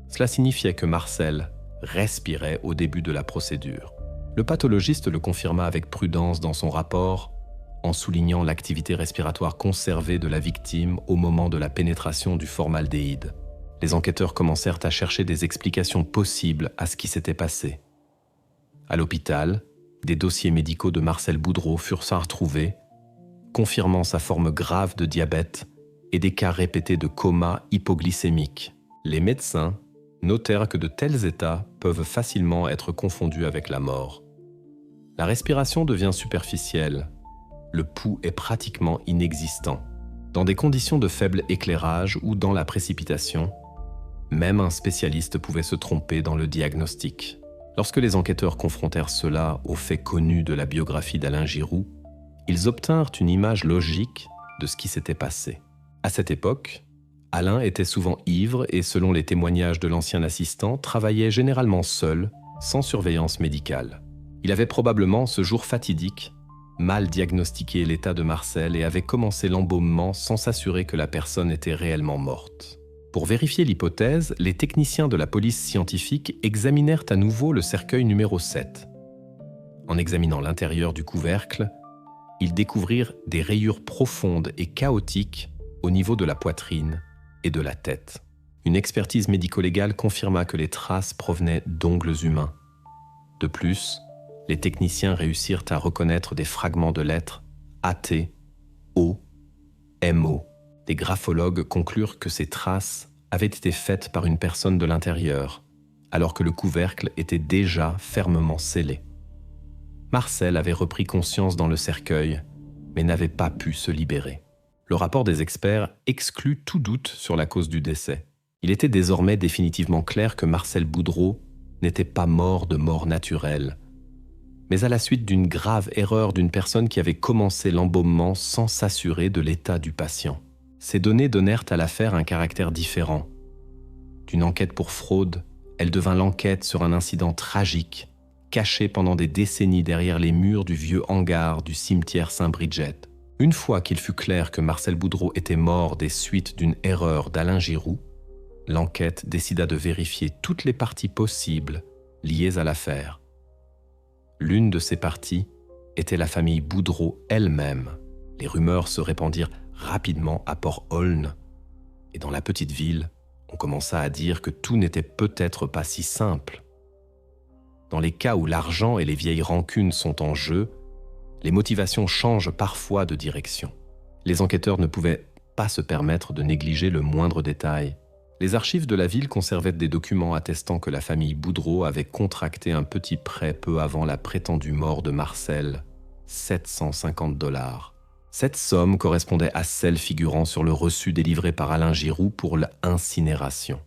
Cela signifiait que Marcel respirait au début de la procédure. Le pathologiste le confirma avec prudence dans son rapport en soulignant l'activité respiratoire conservée de la victime au moment de la pénétration du formaldéhyde. Les enquêteurs commencèrent à chercher des explications possibles à ce qui s'était passé. À l'hôpital, des dossiers médicaux de Marcel Boudreau furent retrouvés, confirmant sa forme grave de diabète et des cas répétés de coma hypoglycémique. Les médecins notèrent que de tels états peuvent facilement être confondus avec la mort. La respiration devient superficielle. Le pouls est pratiquement inexistant. Dans des conditions de faible éclairage ou dans la précipitation, même un spécialiste pouvait se tromper dans le diagnostic. Lorsque les enquêteurs confrontèrent cela aux faits connus de la biographie d'Alain Giroux, ils obtinrent une image logique de ce qui s'était passé. À cette époque, Alain était souvent ivre et, selon les témoignages de l'ancien assistant, travaillait généralement seul, sans surveillance médicale. Il avait probablement, ce jour fatidique, mal diagnostiqué l'état de Marcel et avait commencé l'embaumement sans s'assurer que la personne était réellement morte. Pour vérifier l'hypothèse, les techniciens de la police scientifique examinèrent à nouveau le cercueil numéro 7. En examinant l'intérieur du couvercle, ils découvrirent des rayures profondes et chaotiques au niveau de la poitrine et de la tête. Une expertise médico-légale confirma que les traces provenaient d'ongles humains. De plus, les techniciens réussirent à reconnaître des fragments de lettres AT, O, MO. Des graphologues conclurent que ces traces avaient été faites par une personne de l'intérieur, alors que le couvercle était déjà fermement scellé. Marcel avait repris conscience dans le cercueil, mais n'avait pas pu se libérer. Le rapport des experts exclut tout doute sur la cause du décès. Il était désormais définitivement clair que Marcel Boudreau n'était pas mort de mort naturelle, mais à la suite d'une grave erreur d'une personne qui avait commencé l'embaumement sans s'assurer de l'état du patient. Ces données donnèrent à l'affaire un caractère différent. D'une enquête pour fraude, elle devint l'enquête sur un incident tragique, caché pendant des décennies derrière les murs du vieux hangar du cimetière Saint-Bridget. Une fois qu'il fut clair que Marcel Boudreau était mort des suites d'une erreur d'Alain Giroux, l'enquête décida de vérifier toutes les parties possibles liées à l'affaire. L'une de ces parties était la famille Boudreau elle-même. Les rumeurs se répandirent rapidement à Port-Holne, et dans la petite ville, on commença à dire que tout n'était peut-être pas si simple. Dans les cas où l'argent et les vieilles rancunes sont en jeu, les motivations changent parfois de direction. Les enquêteurs ne pouvaient pas se permettre de négliger le moindre détail. Les archives de la ville conservaient des documents attestant que la famille Boudreau avait contracté un petit prêt peu avant la prétendue mort de Marcel, 750 $. Cette somme correspondait à celle figurant sur le reçu délivré par Alain Giroux pour l'incinération.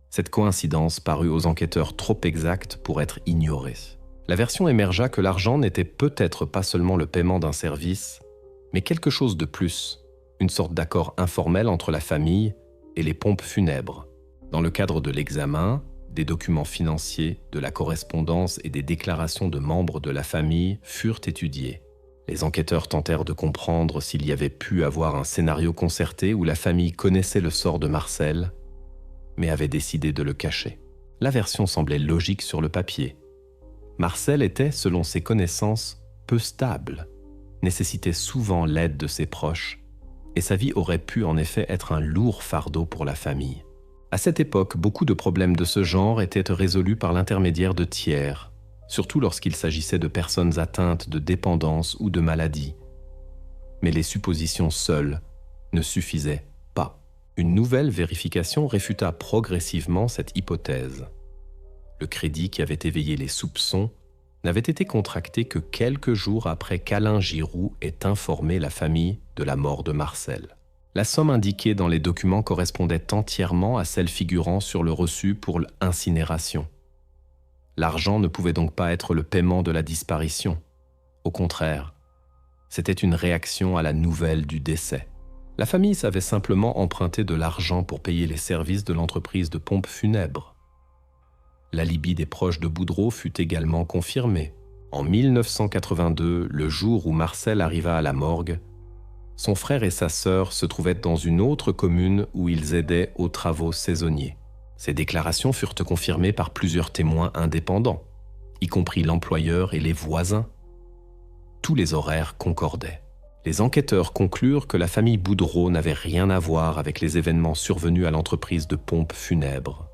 Cette coïncidence parut aux enquêteurs trop exacte pour être ignorée. La version émergea que l'argent n'était peut-être pas seulement le paiement d'un service, mais quelque chose de plus, une sorte d'accord informel entre la famille et les pompes funèbres. Dans le cadre de l'examen, des documents financiers, de la correspondance et des déclarations de membres de la famille furent étudiés. Les enquêteurs tentèrent de comprendre s'il y avait pu avoir un scénario concerté où la famille connaissait le sort de Marcel, mais avait décidé de le cacher. La version semblait logique sur le papier. Marcel était, selon ses connaissances, peu stable, nécessitait souvent l'aide de ses proches, et sa vie aurait pu en effet être un lourd fardeau pour la famille. À cette époque, beaucoup de problèmes de ce genre étaient résolus par l'intermédiaire de tiers, surtout lorsqu'il s'agissait de personnes atteintes de dépendance ou de maladie. Mais les suppositions seules ne suffisaient pas. Une nouvelle vérification réfuta progressivement cette hypothèse. Le crédit qui avait éveillé les soupçons n'avait été contracté que quelques jours après qu'Alain Giroux ait informé la famille de la mort de Marcel. La somme indiquée dans les documents correspondait entièrement à celle figurant sur le reçu pour l'incinération. L'argent ne pouvait donc pas être le paiement de la disparition. Au contraire, c'était une réaction à la nouvelle du décès. La famille savait simplement emprunter de l'argent pour payer les services de l'entreprise de pompes funèbres. L'alibi des proches de Boudreau fut également confirmé. En 1982, le jour où Marcel arriva à la morgue, son frère et sa sœur se trouvaient dans une autre commune où ils aidaient aux travaux saisonniers. Ces déclarations furent confirmées par plusieurs témoins indépendants, y compris l'employeur et les voisins. Tous les horaires concordaient. Les enquêteurs conclurent que la famille Boudreau n'avait rien à voir avec les événements survenus à l'entreprise de pompes funèbres.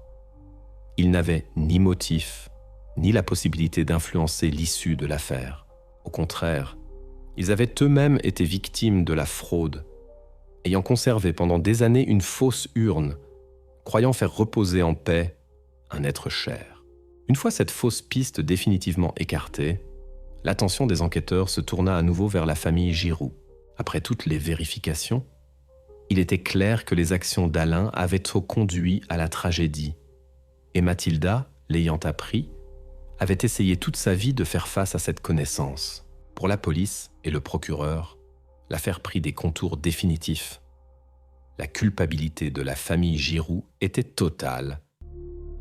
Ils n'avaient ni motif, ni la possibilité d'influencer l'issue de l'affaire. Au contraire, ils avaient eux-mêmes été victimes de la fraude, ayant conservé pendant des années une fausse urne, croyant faire reposer en paix un être cher. Une fois cette fausse piste définitivement écartée, l'attention des enquêteurs se tourna à nouveau vers la famille Giroux. Après toutes les vérifications, il était clair que les actions d'Alain avaient conduit à la tragédie, et Mathilda, l'ayant appris, avait essayé toute sa vie de faire face à cette connaissance. Pour la police et le procureur, l'affaire prit des contours définitifs. La culpabilité de la famille Giroux était totale,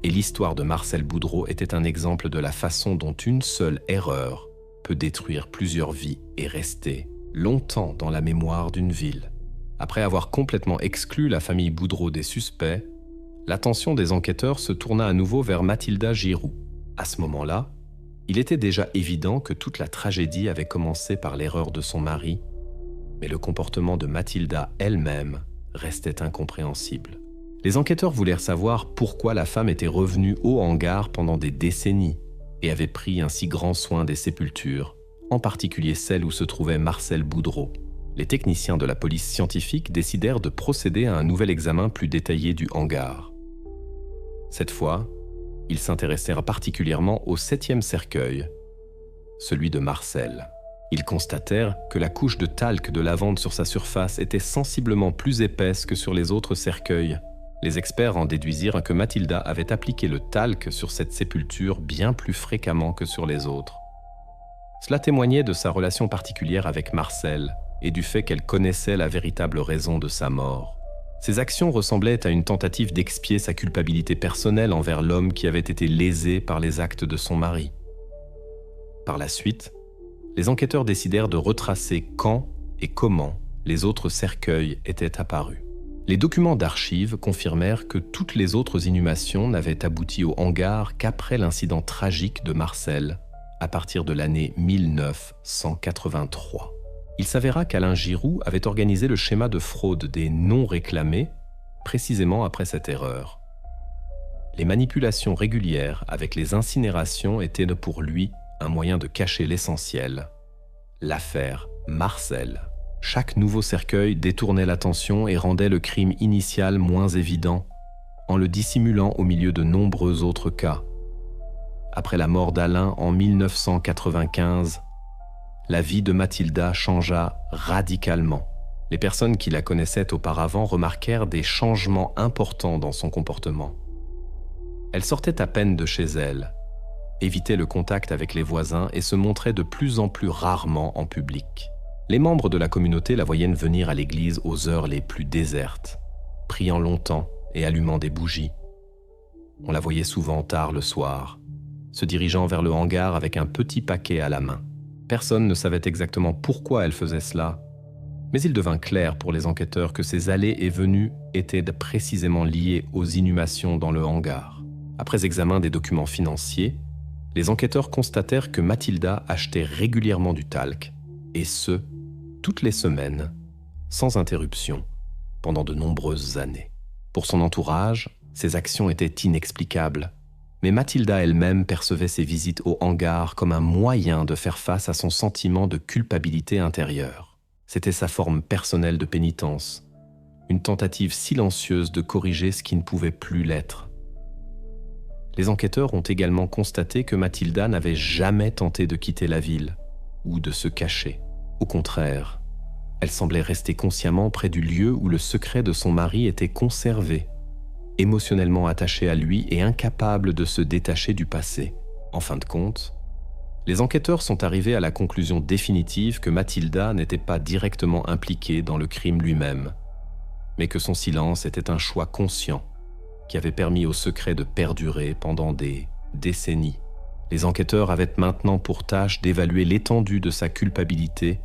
et l'histoire de Marcel Boudreau était un exemple de la façon dont une seule erreur peut détruire plusieurs vies et rester longtemps dans la mémoire d'une ville. Après avoir complètement exclu la famille Boudreau des suspects, l'attention des enquêteurs se tourna à nouveau vers Mathilda Giroux. À ce moment-là, il était déjà évident que toute la tragédie avait commencé par l'erreur de son mari, mais le comportement de Mathilda elle-même restait incompréhensible. Les enquêteurs voulurent savoir pourquoi la femme était revenue au hangar pendant des décennies et avait pris un si grand soin des sépultures, en particulier celle où se trouvait Marcel Boudreau. Les techniciens de la police scientifique décidèrent de procéder à un nouvel examen plus détaillé du hangar. Cette fois, ils s'intéressèrent particulièrement au 7e cercueil, celui de Marcel. Ils constatèrent que la couche de talc de lavande sur sa surface était sensiblement plus épaisse que sur les autres cercueils. Les experts en déduisirent que Mathilda avait appliqué le talc sur cette sépulture bien plus fréquemment que sur les autres. Cela témoignait de sa relation particulière avec Marcel et du fait qu'elle connaissait la véritable raison de sa mort. Ces actions ressemblaient à une tentative d'expier sa culpabilité personnelle envers l'homme qui avait été lésé par les actes de son mari. Par la suite, les enquêteurs décidèrent de retracer quand et comment les autres cercueils étaient apparus. Les documents d'archives confirmèrent que toutes les autres inhumations n'avaient abouti au hangar qu'après l'incident tragique de Marcel, à partir de l'année 1983. Il s'avéra qu'Alain Giroux avait organisé le schéma de fraude des non réclamés précisément après cette erreur. Les manipulations régulières avec les incinérations étaient pour lui un moyen de cacher l'essentiel, l'affaire Marcel. Chaque nouveau cercueil détournait l'attention et rendait le crime initial moins évident, en le dissimulant au milieu de nombreux autres cas. Après la mort d'Alain en 1995, la vie de Mathilda changea radicalement. Les personnes qui la connaissaient auparavant remarquèrent des changements importants dans son comportement. Elle sortait à peine de chez elle, évitait le contact avec les voisins et se montrait de plus en plus rarement en public. Les membres de la communauté la voyaient venir à l'église aux heures les plus désertes, priant longtemps et allumant des bougies. On la voyait souvent tard le soir, se dirigeant vers le hangar avec un petit paquet à la main. Personne ne savait exactement pourquoi elle faisait cela, mais il devint clair pour les enquêteurs que ces allées et venues étaient précisément liées aux inhumations dans le hangar. Après examen des documents financiers, les enquêteurs constatèrent que Mathilda achetait régulièrement du talc, et ce, toutes les semaines, sans interruption, pendant de nombreuses années. Pour son entourage, ces actions étaient inexplicables, mais Mathilda elle-même percevait ses visites au hangar comme un moyen de faire face à son sentiment de culpabilité intérieure. C'était sa forme personnelle de pénitence, une tentative silencieuse de corriger ce qui ne pouvait plus l'être. Les enquêteurs ont également constaté que Mathilda n'avait jamais tenté de quitter la ville ou de se cacher. Au contraire, elle semblait rester consciemment près du lieu où le secret de son mari était conservé, émotionnellement attachée à lui et incapable de se détacher du passé. En fin de compte, les enquêteurs sont arrivés à la conclusion définitive que Mathilda n'était pas directement impliquée dans le crime lui-même, mais que son silence était un choix conscient qui avait permis au secret de perdurer pendant des décennies. Les enquêteurs avaient maintenant pour tâche d'évaluer l'étendue de sa culpabilité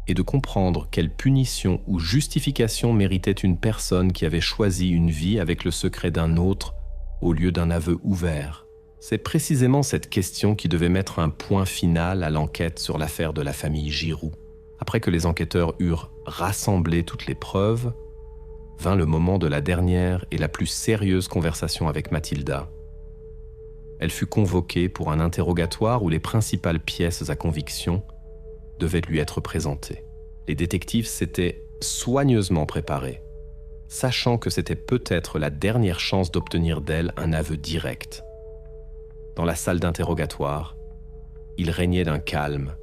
et de comprendre quelle punition ou justification méritait une personne qui avait choisi une vie avec le secret d'un autre au lieu d'un aveu ouvert. C'est précisément cette question qui devait mettre un point final à l'enquête sur l'affaire de la famille Giroux. Après que les enquêteurs eurent rassemblé toutes les preuves, vint le moment de la dernière et la plus sérieuse conversation avec Mathilda. Elle fut convoquée pour un interrogatoire où les principales pièces à conviction devaient lui être présentées. Les détectives s'étaient soigneusement préparés, sachant que c'était peut-être la dernière chance d'obtenir d'elle un aveu direct. Dans la salle d'interrogatoire, il régnait d'un calme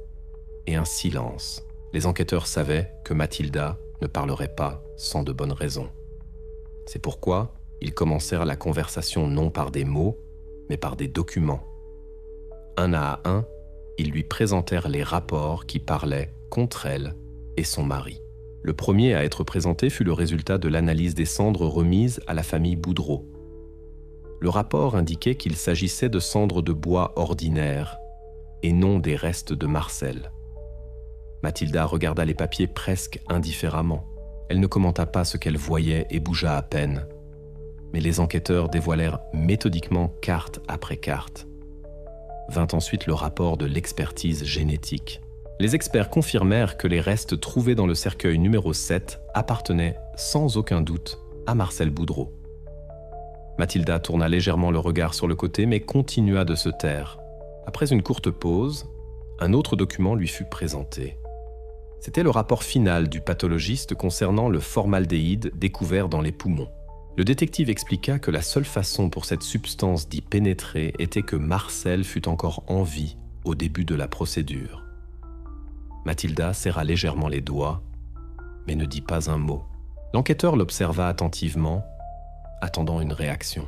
et un silence. Les enquêteurs savaient que Mathilda ne parlerait pas sans de bonnes raisons. C'est pourquoi ils commencèrent la conversation non par des mots, mais par des documents. Un à un, ils lui présentèrent les rapports qui parlaient contre elle et son mari. Le premier à être présenté fut le résultat de l'analyse des cendres remises à la famille Boudreau. Le rapport indiquait qu'il s'agissait de cendres de bois ordinaires et non des restes de Marcel. Mathilda regarda les papiers presque indifféremment. Elle ne commenta pas ce qu'elle voyait et bougea à peine. Mais les enquêteurs dévoilèrent méthodiquement carte après carte. Vint ensuite le rapport de l'expertise génétique. Les experts confirmèrent que les restes trouvés dans le cercueil numéro 7 appartenaient sans aucun doute à Marcel Boudreau. Mathilda tourna légèrement le regard sur le côté mais continua de se taire. Après une courte pause, un autre document lui fut présenté. C'était le rapport final du pathologiste concernant le formaldéhyde découvert dans les poumons. Le détective expliqua que la seule façon pour cette substance d'y pénétrer était que Marcel fût encore en vie au début de la procédure. Mathilda serra légèrement les doigts, mais ne dit pas un mot. L'enquêteur l'observa attentivement, attendant une réaction.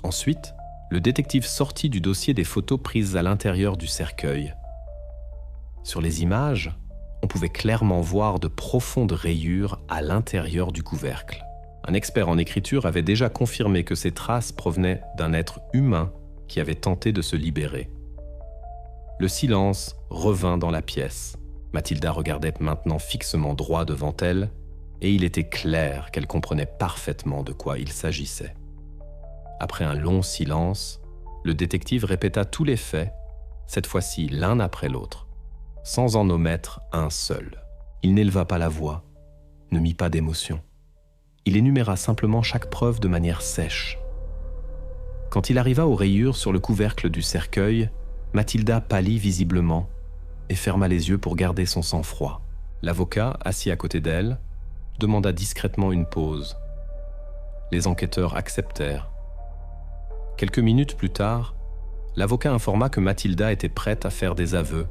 Ensuite, le détective sortit du dossier des photos prises à l'intérieur du cercueil. Sur les images, on pouvait clairement voir de profondes rayures à l'intérieur du couvercle. Un expert en écriture avait déjà confirmé que ces traces provenaient d'un être humain qui avait tenté de se libérer. Le silence revint dans la pièce. Mathilda regardait maintenant fixement droit devant elle, et il était clair qu'elle comprenait parfaitement de quoi il s'agissait. Après un long silence, le détective répéta tous les faits, cette fois-ci l'un après l'autre, sans en omettre un seul. Il n'éleva pas la voix, ne mit pas d'émotion. Il énuméra simplement chaque preuve de manière sèche. Quand il arriva aux rayures sur le couvercle du cercueil, Mathilda pâlit visiblement et ferma les yeux pour garder son sang-froid. L'avocat, assis à côté d'elle, demanda discrètement une pause. Les enquêteurs acceptèrent. Quelques minutes plus tard, l'avocat informa que Mathilda était prête à faire des aveux,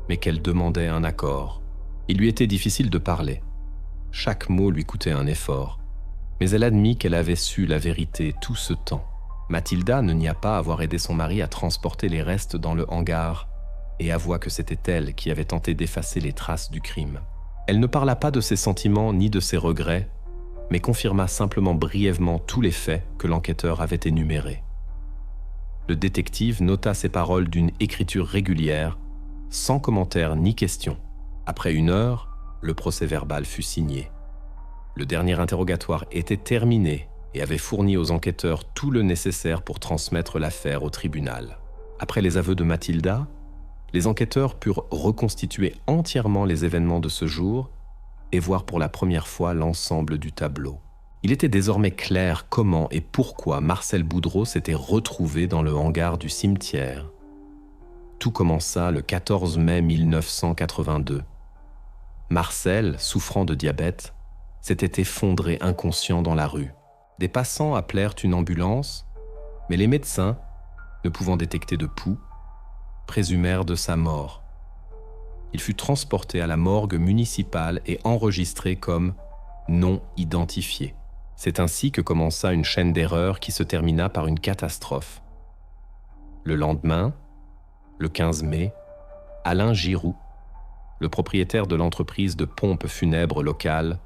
mais qu'elle demandait un accord. Il lui était difficile de parler. Chaque mot lui coûtait un effort, mais elle admit qu'elle avait su la vérité tout ce temps. Mathilda ne nia pas avoir aidé son mari à transporter les restes dans le hangar et avoua que c'était elle qui avait tenté d'effacer les traces du crime. Elle ne parla pas de ses sentiments ni de ses regrets, mais confirma simplement brièvement tous les faits que l'enquêteur avait énumérés. Le détective nota ces paroles d'une écriture régulière, sans commentaire ni question. Après 1 heure, le procès-verbal fut signé. Le dernier interrogatoire était terminé et avait fourni aux enquêteurs tout le nécessaire pour transmettre l'affaire au tribunal. Après les aveux de Mathilda, les enquêteurs purent reconstituer entièrement les événements de ce jour et voir pour la première fois l'ensemble du tableau. Il était désormais clair comment et pourquoi Marcel Boudreau s'était retrouvé dans le hangar du cimetière. Tout commença le 14 mai 1982. Marcel, souffrant de diabète, s'était effondré inconscient dans la rue. Des passants appelèrent une ambulance, mais les médecins, ne pouvant détecter de pouls, présumèrent de sa mort. Il fut transporté à la morgue municipale et enregistré comme non identifié. C'est ainsi que commença une chaîne d'erreurs qui se termina par une catastrophe. Le lendemain, le 15 mai, Alain Giroux, le propriétaire de l'entreprise de pompes funèbres locale,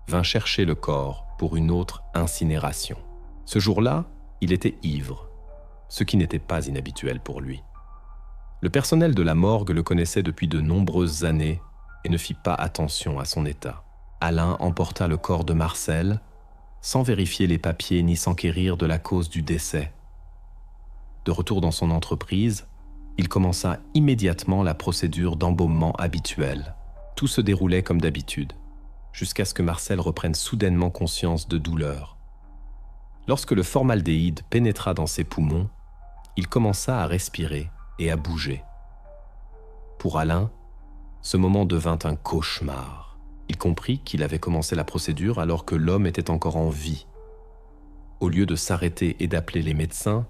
vint chercher le corps pour une autre incinération. Ce jour-là, il était ivre, ce qui n'était pas inhabituel pour lui. Le personnel de la morgue le connaissait depuis de nombreuses années et ne fit pas attention à son état. Alain emporta le corps de Marcel, sans vérifier les papiers ni s'enquérir de la cause du décès. De retour dans son entreprise, il commença immédiatement la procédure d'embaumement habituelle. Tout se déroulait comme d'habitude, jusqu'à ce que Marcel reprenne soudainement conscience de douleur. Lorsque le formaldéhyde pénétra dans ses poumons, il commença à respirer et à bouger. Pour Alain, ce moment devint un cauchemar. Il comprit qu'il avait commencé la procédure alors que l'homme était encore en vie. Au lieu de s'arrêter et d'appeler les médecins,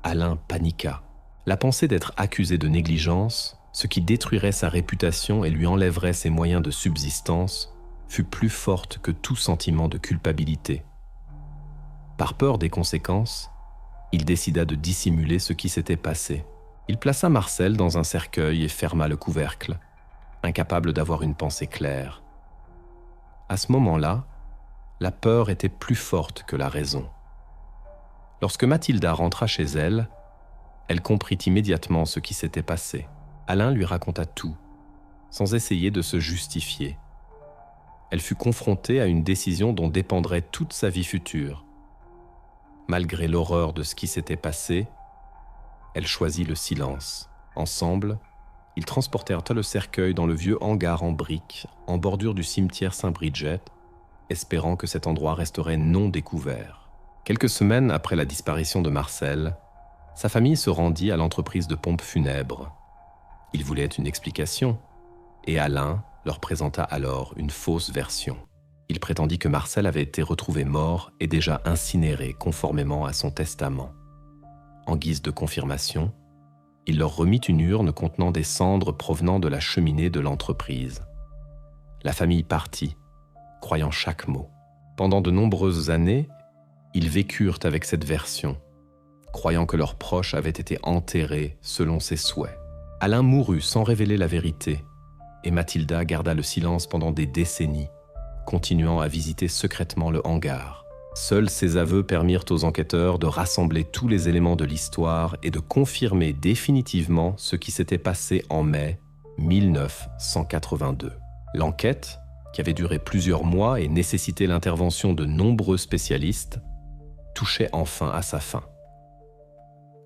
Alain paniqua. La pensée d'être accusé de négligence, ce qui détruirait sa réputation et lui enlèverait ses moyens de subsistance, fut plus forte que tout sentiment de culpabilité. Par peur des conséquences, il décida de dissimuler ce qui s'était passé. Il plaça Marcel dans un cercueil et ferma le couvercle, incapable d'avoir une pensée claire. À ce moment-là, la peur était plus forte que la raison. Lorsque Mathilda rentra chez elle, elle comprit immédiatement ce qui s'était passé. Alain lui raconta tout, sans essayer de se justifier. Elle fut confrontée à une décision dont dépendrait toute sa vie future. Malgré l'horreur de ce qui s'était passé, elle choisit le silence. Ensemble, ils transportèrent le cercueil dans le vieux hangar en briques, en bordure du cimetière Saint-Bridget, espérant que cet endroit resterait non découvert. Quelques semaines après la disparition de Marcel, sa famille se rendit à l'entreprise de pompes funèbres. Ils voulaient une explication, et Alain leur présenta alors une fausse version. Il prétendit que Marcel avait été retrouvé mort et déjà incinéré conformément à son testament. En guise de confirmation, il leur remit une urne contenant des cendres provenant de la cheminée de l'entreprise. La famille partit, croyant chaque mot. Pendant de nombreuses années, ils vécurent avec cette version, croyant que leurs proches avaient été enterrés selon ses souhaits. Alain mourut sans révéler la vérité, et Mathilda garda le silence pendant des décennies, continuant à visiter secrètement le hangar. Seuls ses aveux permirent aux enquêteurs de rassembler tous les éléments de l'histoire et de confirmer définitivement ce qui s'était passé en mai 1982. L'enquête, qui avait duré plusieurs mois et nécessité l'intervention de nombreux spécialistes, touchait enfin à sa fin.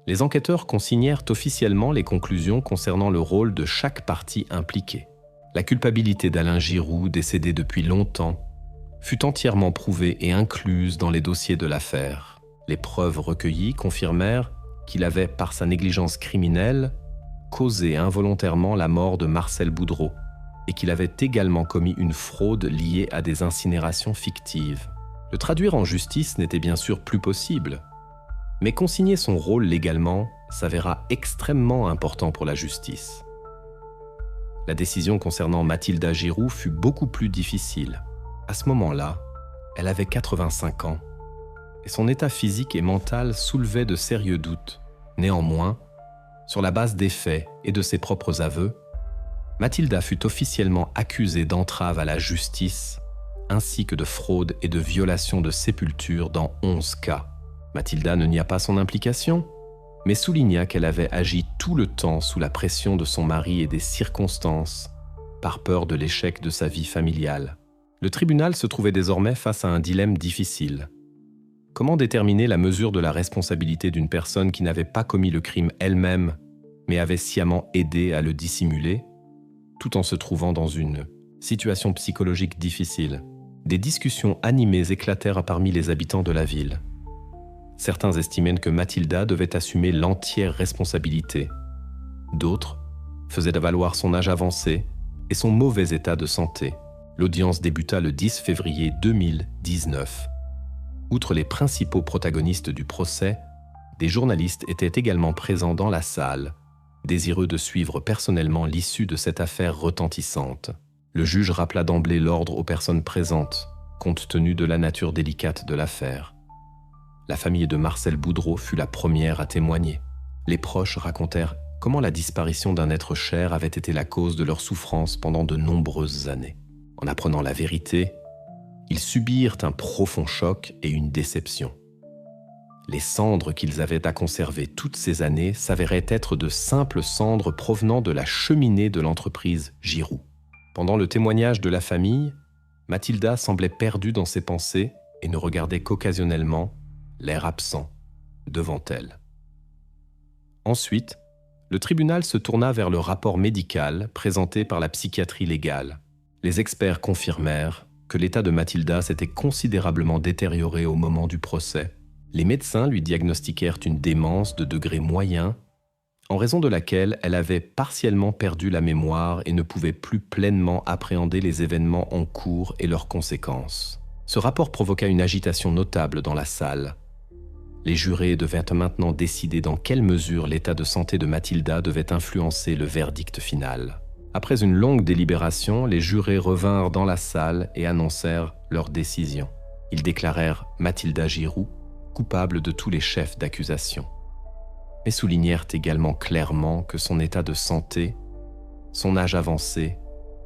Les enquêteurs consignèrent officiellement les conclusions concernant le rôle de chaque partie impliquée. La culpabilité d'Alain Giroux, décédé depuis longtemps, fut entièrement prouvée et incluse dans les dossiers de l'affaire. Les preuves recueillies confirmèrent qu'il avait, par sa négligence criminelle, causé involontairement la mort de Marcel Boudreau et qu'il avait également commis une fraude liée à des incinérations fictives. Le traduire en justice n'était bien sûr plus possible, mais consigner son rôle légalement s'avéra extrêmement important pour la justice. La décision concernant Mathilda Giroux fut beaucoup plus difficile. À ce moment-là, elle avait 85 ans et son état physique et mental soulevait de sérieux doutes. Néanmoins, sur la base des faits et de ses propres aveux, Mathilda fut officiellement accusée d'entrave à la justice ainsi que de fraude et de violation de sépulture dans 11 cas. Mathilda ne nia pas son implication, mais souligna qu'elle avait agi tout le temps sous la pression de son mari et des circonstances, par peur de l'échec de sa vie familiale. Le tribunal se trouvait désormais face à un dilemme difficile. Comment déterminer la mesure de la responsabilité d'une personne qui n'avait pas commis le crime elle-même, mais avait sciemment aidé à le dissimuler, tout en se trouvant dans une situation psychologique difficile? Des discussions animées éclatèrent parmi les habitants de la ville. Certains estimaient que Mathilda devait assumer l'entière responsabilité. D'autres faisaient valoir son âge avancé et son mauvais état de santé. L'audience débuta le 10 février 2019. Outre les principaux protagonistes du procès, des journalistes étaient également présents dans la salle, désireux de suivre personnellement l'issue de cette affaire retentissante. Le juge rappela d'emblée l'ordre aux personnes présentes, compte tenu de la nature délicate de l'affaire. La famille de Marcel Boudreau fut la première à témoigner. Les proches racontèrent comment la disparition d'un être cher avait été la cause de leur souffrance pendant de nombreuses années. En apprenant la vérité, ils subirent un profond choc et une déception. Les cendres qu'ils avaient à conserver toutes ces années s'avéraient être de simples cendres provenant de la cheminée de l'entreprise Giroux. Pendant le témoignage de la famille, Mathilda semblait perdue dans ses pensées et ne regardait qu'occasionnellement, l'air absent, devant elle. Ensuite, le tribunal se tourna vers le rapport médical présenté par la psychiatrie légale. Les experts confirmèrent que l'état de Mathilda s'était considérablement détérioré au moment du procès. Les médecins lui diagnostiquèrent une démence de degré moyen, en raison de laquelle elle avait partiellement perdu la mémoire et ne pouvait plus pleinement appréhender les événements en cours et leurs conséquences. Ce rapport provoqua une agitation notable dans la salle. Les jurés devaient maintenant décider dans quelle mesure l'état de santé de Mathilda devait influencer le verdict final. Après une longue délibération, les jurés revinrent dans la salle et annoncèrent leur décision. Ils déclarèrent Mathilda Giroux coupable de tous les chefs d'accusation, mais soulignèrent également clairement que son état de santé, son âge avancé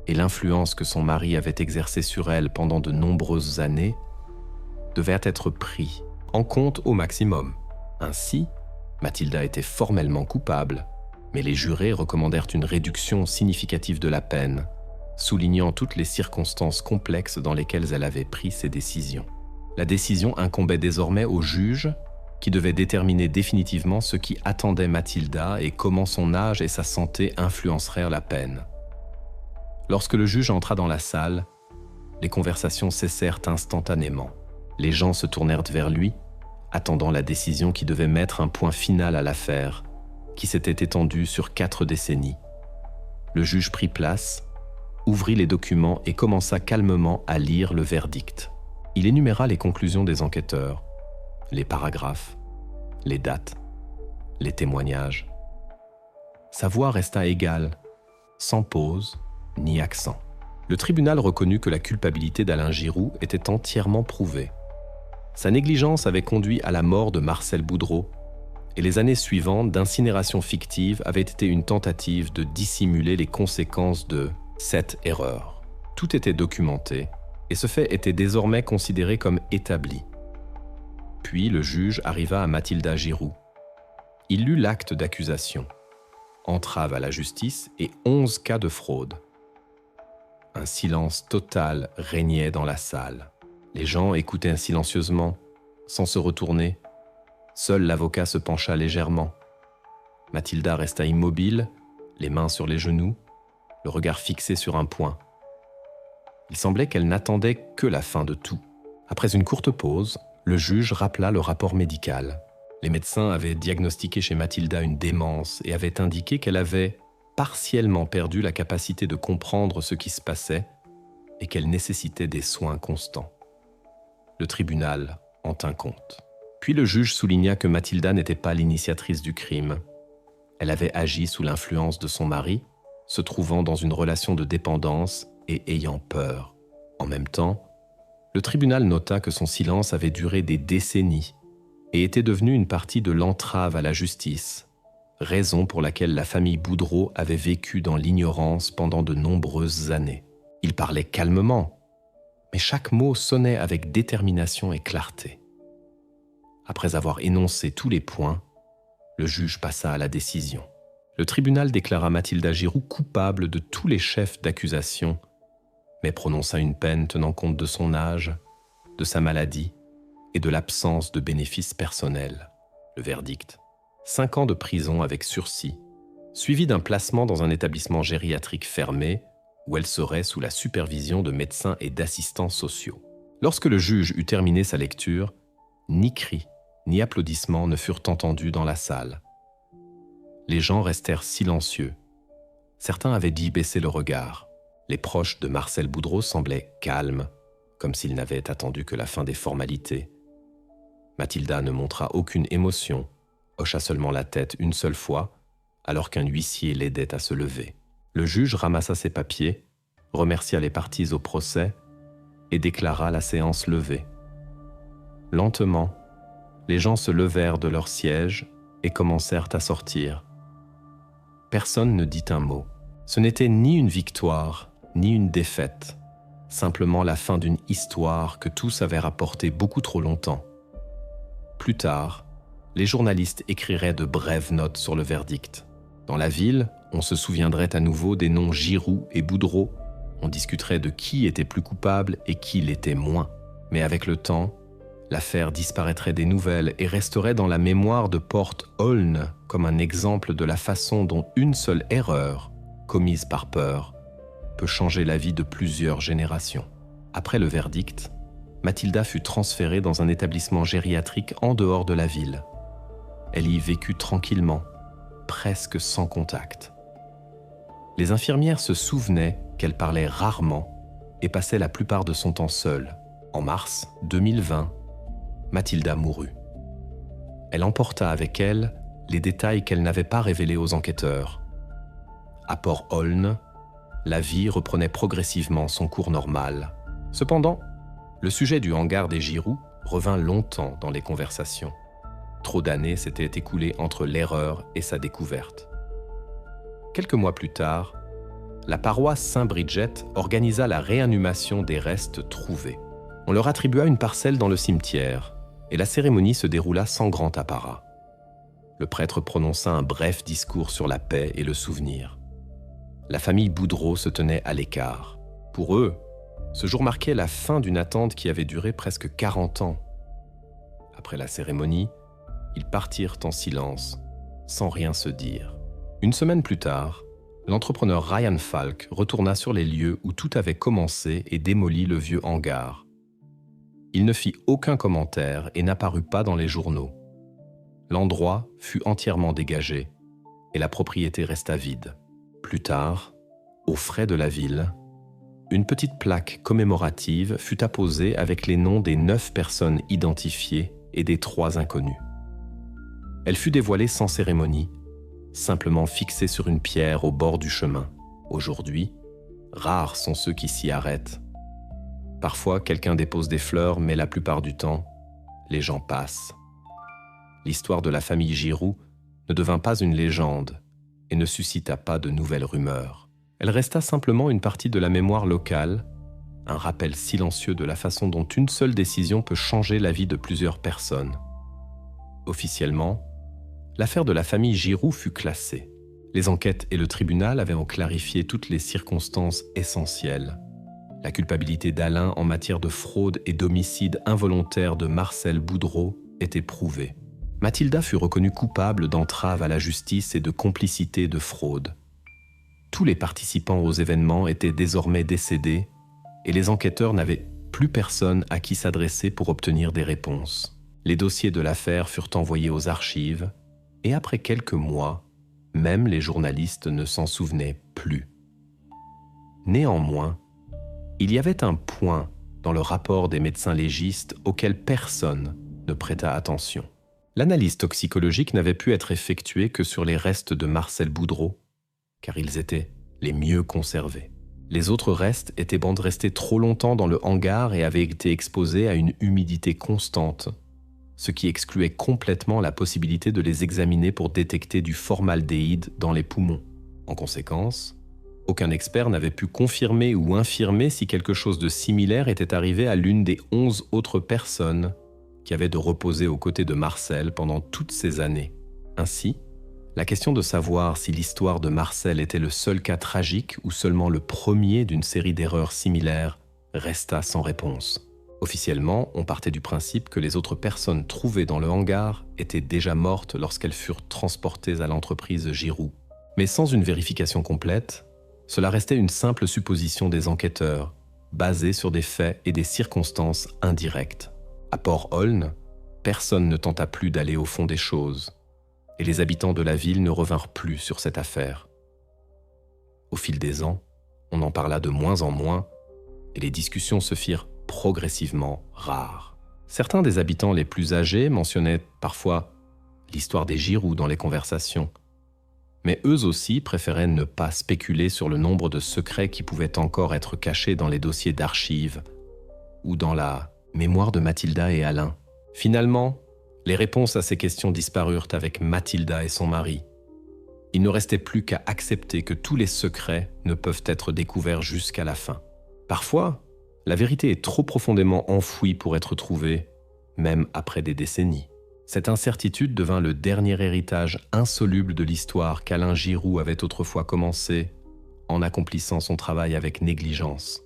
et l'influence que son mari avait exercée sur elle pendant de nombreuses années devaient être pris en compte au maximum. Ainsi, Mathilda était formellement coupable, mais les jurés recommandèrent une réduction significative de la peine, soulignant toutes les circonstances complexes dans lesquelles elle avait pris ses décisions. La décision incombait désormais au juge, qui devait déterminer définitivement ce qui attendait Mathilda et comment son âge et sa santé influencèrent la peine. Lorsque le juge entra dans la salle, les conversations cessèrent instantanément. Les gens se tournèrent vers lui, attendant la décision qui devait mettre un point final à l'affaire, qui s'était étendue sur 4 décennies. Le juge prit place, ouvrit les documents et commença calmement à lire le verdict. Il énuméra les conclusions des enquêteurs, les paragraphes, les dates, les témoignages. Sa voix resta égale, sans pause ni accent. Le tribunal reconnut que la culpabilité d'Alain Giroux était entièrement prouvée. Sa négligence avait conduit à la mort de Marcel Boudreau, et les années suivantes d'incinération fictive avaient été une tentative de dissimuler les conséquences de cette erreur. Tout était documenté, et ce fait était désormais considéré comme établi. Puis le juge arriva à Mathilda Giroux. Il lut l'acte d'accusation, entrave à la justice et 11 cas de fraude. Un silence total régnait dans la salle. Les gens écoutaient silencieusement, sans se retourner. Seul l'avocat se pencha légèrement. Mathilda resta immobile, les mains sur les genoux, le regard fixé sur un point. Il semblait qu'elle n'attendait que la fin de tout. Après une courte pause, le juge rappela le rapport médical. Les médecins avaient diagnostiqué chez Mathilda une démence et avaient indiqué qu'elle avait partiellement perdu la capacité de comprendre ce qui se passait et qu'elle nécessitait des soins constants. Le tribunal en tint compte. Puis le juge souligna que Mathilda n'était pas l'initiatrice du crime. Elle avait agi sous l'influence de son mari, se trouvant dans une relation de dépendance et ayant peur. En même temps, le tribunal nota que son silence avait duré des décennies et était devenu une partie de l'entrave à la justice, raison pour laquelle la famille Boudreau avait vécu dans l'ignorance pendant de nombreuses années. Il parlait calmement, mais chaque mot sonnait avec détermination et clarté. Après avoir énoncé tous les points, le juge passa à la décision. Le tribunal déclara Mathilda Giroux coupable de tous les chefs d'accusation, mais prononça une peine tenant compte de son âge, de sa maladie et de l'absence de bénéfices personnels. Le verdict: 5 ans de prison avec sursis, suivi d'un placement dans un établissement gériatrique fermé où elle serait sous la supervision de médecins et d'assistants sociaux. Lorsque le juge eut terminé sa lecture, ni cris ni applaudissements ne furent entendus dans la salle. Les gens restèrent silencieux. Certains avaient dit baisser le regard. Les proches de Marcel Boudreau semblaient calmes, comme s'ils n'avaient attendu que la fin des formalités. Mathilda ne montra aucune émotion, hocha seulement la tête une seule fois, alors qu'un huissier l'aidait à se lever. Le juge ramassa ses papiers, remercia les parties au procès et déclara la séance levée. Lentement, les gens se levèrent de leur siège et commencèrent à sortir. Personne ne dit un mot. Ce n'était ni une victoire, ni une défaite, simplement la fin d'une histoire que tous avaient rapportée beaucoup trop longtemps. Plus tard, les journalistes écriraient de brèves notes sur le verdict. Dans la ville, on se souviendrait à nouveau des noms Giroux et Boudreau. On discuterait de qui était plus coupable et qui l'était moins. Mais avec le temps, l'affaire disparaîtrait des nouvelles et resterait dans la mémoire de Port-Aulne comme un exemple de la façon dont une seule erreur, commise par peur, peut changer la vie de plusieurs générations. Après le verdict, Mathilda fut transférée dans un établissement gériatrique en dehors de la ville. Elle y vécut tranquillement, presque sans contact. Les infirmières se souvenaient qu'elle parlait rarement et passait la plupart de son temps seule. En mars 2020, Mathilda mourut. Elle emporta avec elle les détails qu'elle n'avait pas révélés aux enquêteurs. À Port-Aulne, la vie reprenait progressivement son cours normal. Cependant, le sujet du hangar des Giroux revint longtemps dans les conversations. Trop d'années s'étaient écoulées entre l'erreur et sa découverte. Quelques mois plus tard, la paroisse Saint-Bridget organisa la réinhumation des restes trouvés. On leur attribua une parcelle dans le cimetière et la cérémonie se déroula sans grand apparat. Le prêtre prononça un bref discours sur la paix et le souvenir. La famille Boudreau se tenait à l'écart. Pour eux, ce jour marquait la fin d'une attente qui avait duré presque 40 ans. Après la cérémonie, ils partirent en silence, sans rien se dire. Une semaine plus tard, l'entrepreneur Ryan Falk retourna sur les lieux où tout avait commencé et démolit le vieux hangar. Il ne fit aucun commentaire et n'apparut pas dans les journaux. L'endroit fut entièrement dégagé et la propriété resta vide. Plus tard, aux frais de la ville, une petite plaque commémorative fut apposée avec les noms des 9 personnes identifiées et des 3 inconnus. Elle fut dévoilée sans cérémonie, simplement fixée sur une pierre au bord du chemin. Aujourd'hui, rares sont ceux qui s'y arrêtent. Parfois, quelqu'un dépose des fleurs, mais la plupart du temps, les gens passent. L'histoire de la famille Giroux ne devint pas une légende et ne suscita pas de nouvelles rumeurs. Elle resta simplement une partie de la mémoire locale, un rappel silencieux de la façon dont une seule décision peut changer la vie de plusieurs personnes. Officiellement, l'affaire de la famille Giroux fut classée. Les enquêtes et le tribunal avaient clarifié toutes les circonstances essentielles. La culpabilité d'Alain en matière de fraude et d'homicide involontaire de Marcel Boudreau était prouvée. Mathilda fut reconnue coupable d'entrave à la justice et de complicité de fraude. Tous les participants aux événements étaient désormais décédés et les enquêteurs n'avaient plus personne à qui s'adresser pour obtenir des réponses. Les dossiers de l'affaire furent envoyés aux archives et après quelques mois, même les journalistes ne s'en souvenaient plus. Néanmoins, il y avait un point dans le rapport des médecins légistes auquel personne ne prêta attention. L'analyse toxicologique n'avait pu être effectuée que sur les restes de Marcel Boudreau, car ils étaient les mieux conservés. Les autres restes étaient restés trop longtemps dans le hangar et avaient été exposés à une humidité constante, ce qui excluait complètement la possibilité de les examiner pour détecter du formaldéhyde dans les poumons. En conséquence, aucun expert n'avait pu confirmer ou infirmer si quelque chose de similaire était arrivé à l'une des 11 autres personnes qui avaient de reposer aux côtés de Marcel pendant toutes ces années. Ainsi, la question de savoir si l'histoire de Marcel était le seul cas tragique ou seulement le premier d'une série d'erreurs similaires resta sans réponse. Officiellement, on partait du principe que les autres personnes trouvées dans le hangar étaient déjà mortes lorsqu'elles furent transportées à l'entreprise Giroux. Mais sans une vérification complète, cela restait une simple supposition des enquêteurs, basée sur des faits et des circonstances indirectes. À Port-Aulne, personne ne tenta plus d'aller au fond des choses, et les habitants de la ville ne revinrent plus sur cette affaire. Au fil des ans, On en parla de moins en moins et les discussions se firent progressivement rares. Certains des habitants les plus âgés mentionnaient parfois l'histoire des Giroux dans les conversations. Mais eux aussi préféraient ne pas spéculer sur le nombre de secrets qui pouvaient encore être cachés dans les dossiers d'archives ou dans la mémoire de Mathilda et Alain. Finalement, les réponses à ces questions disparurent avec Mathilda et son mari. Il ne restait plus qu'à accepter que tous les secrets ne peuvent être découverts jusqu'à la fin. Parfois, la vérité est trop profondément enfouie pour être trouvée, même après des décennies. Cette incertitude devint le dernier héritage insoluble de l'histoire qu'Alain Giroux avait autrefois commencé en accomplissant son travail avec négligence.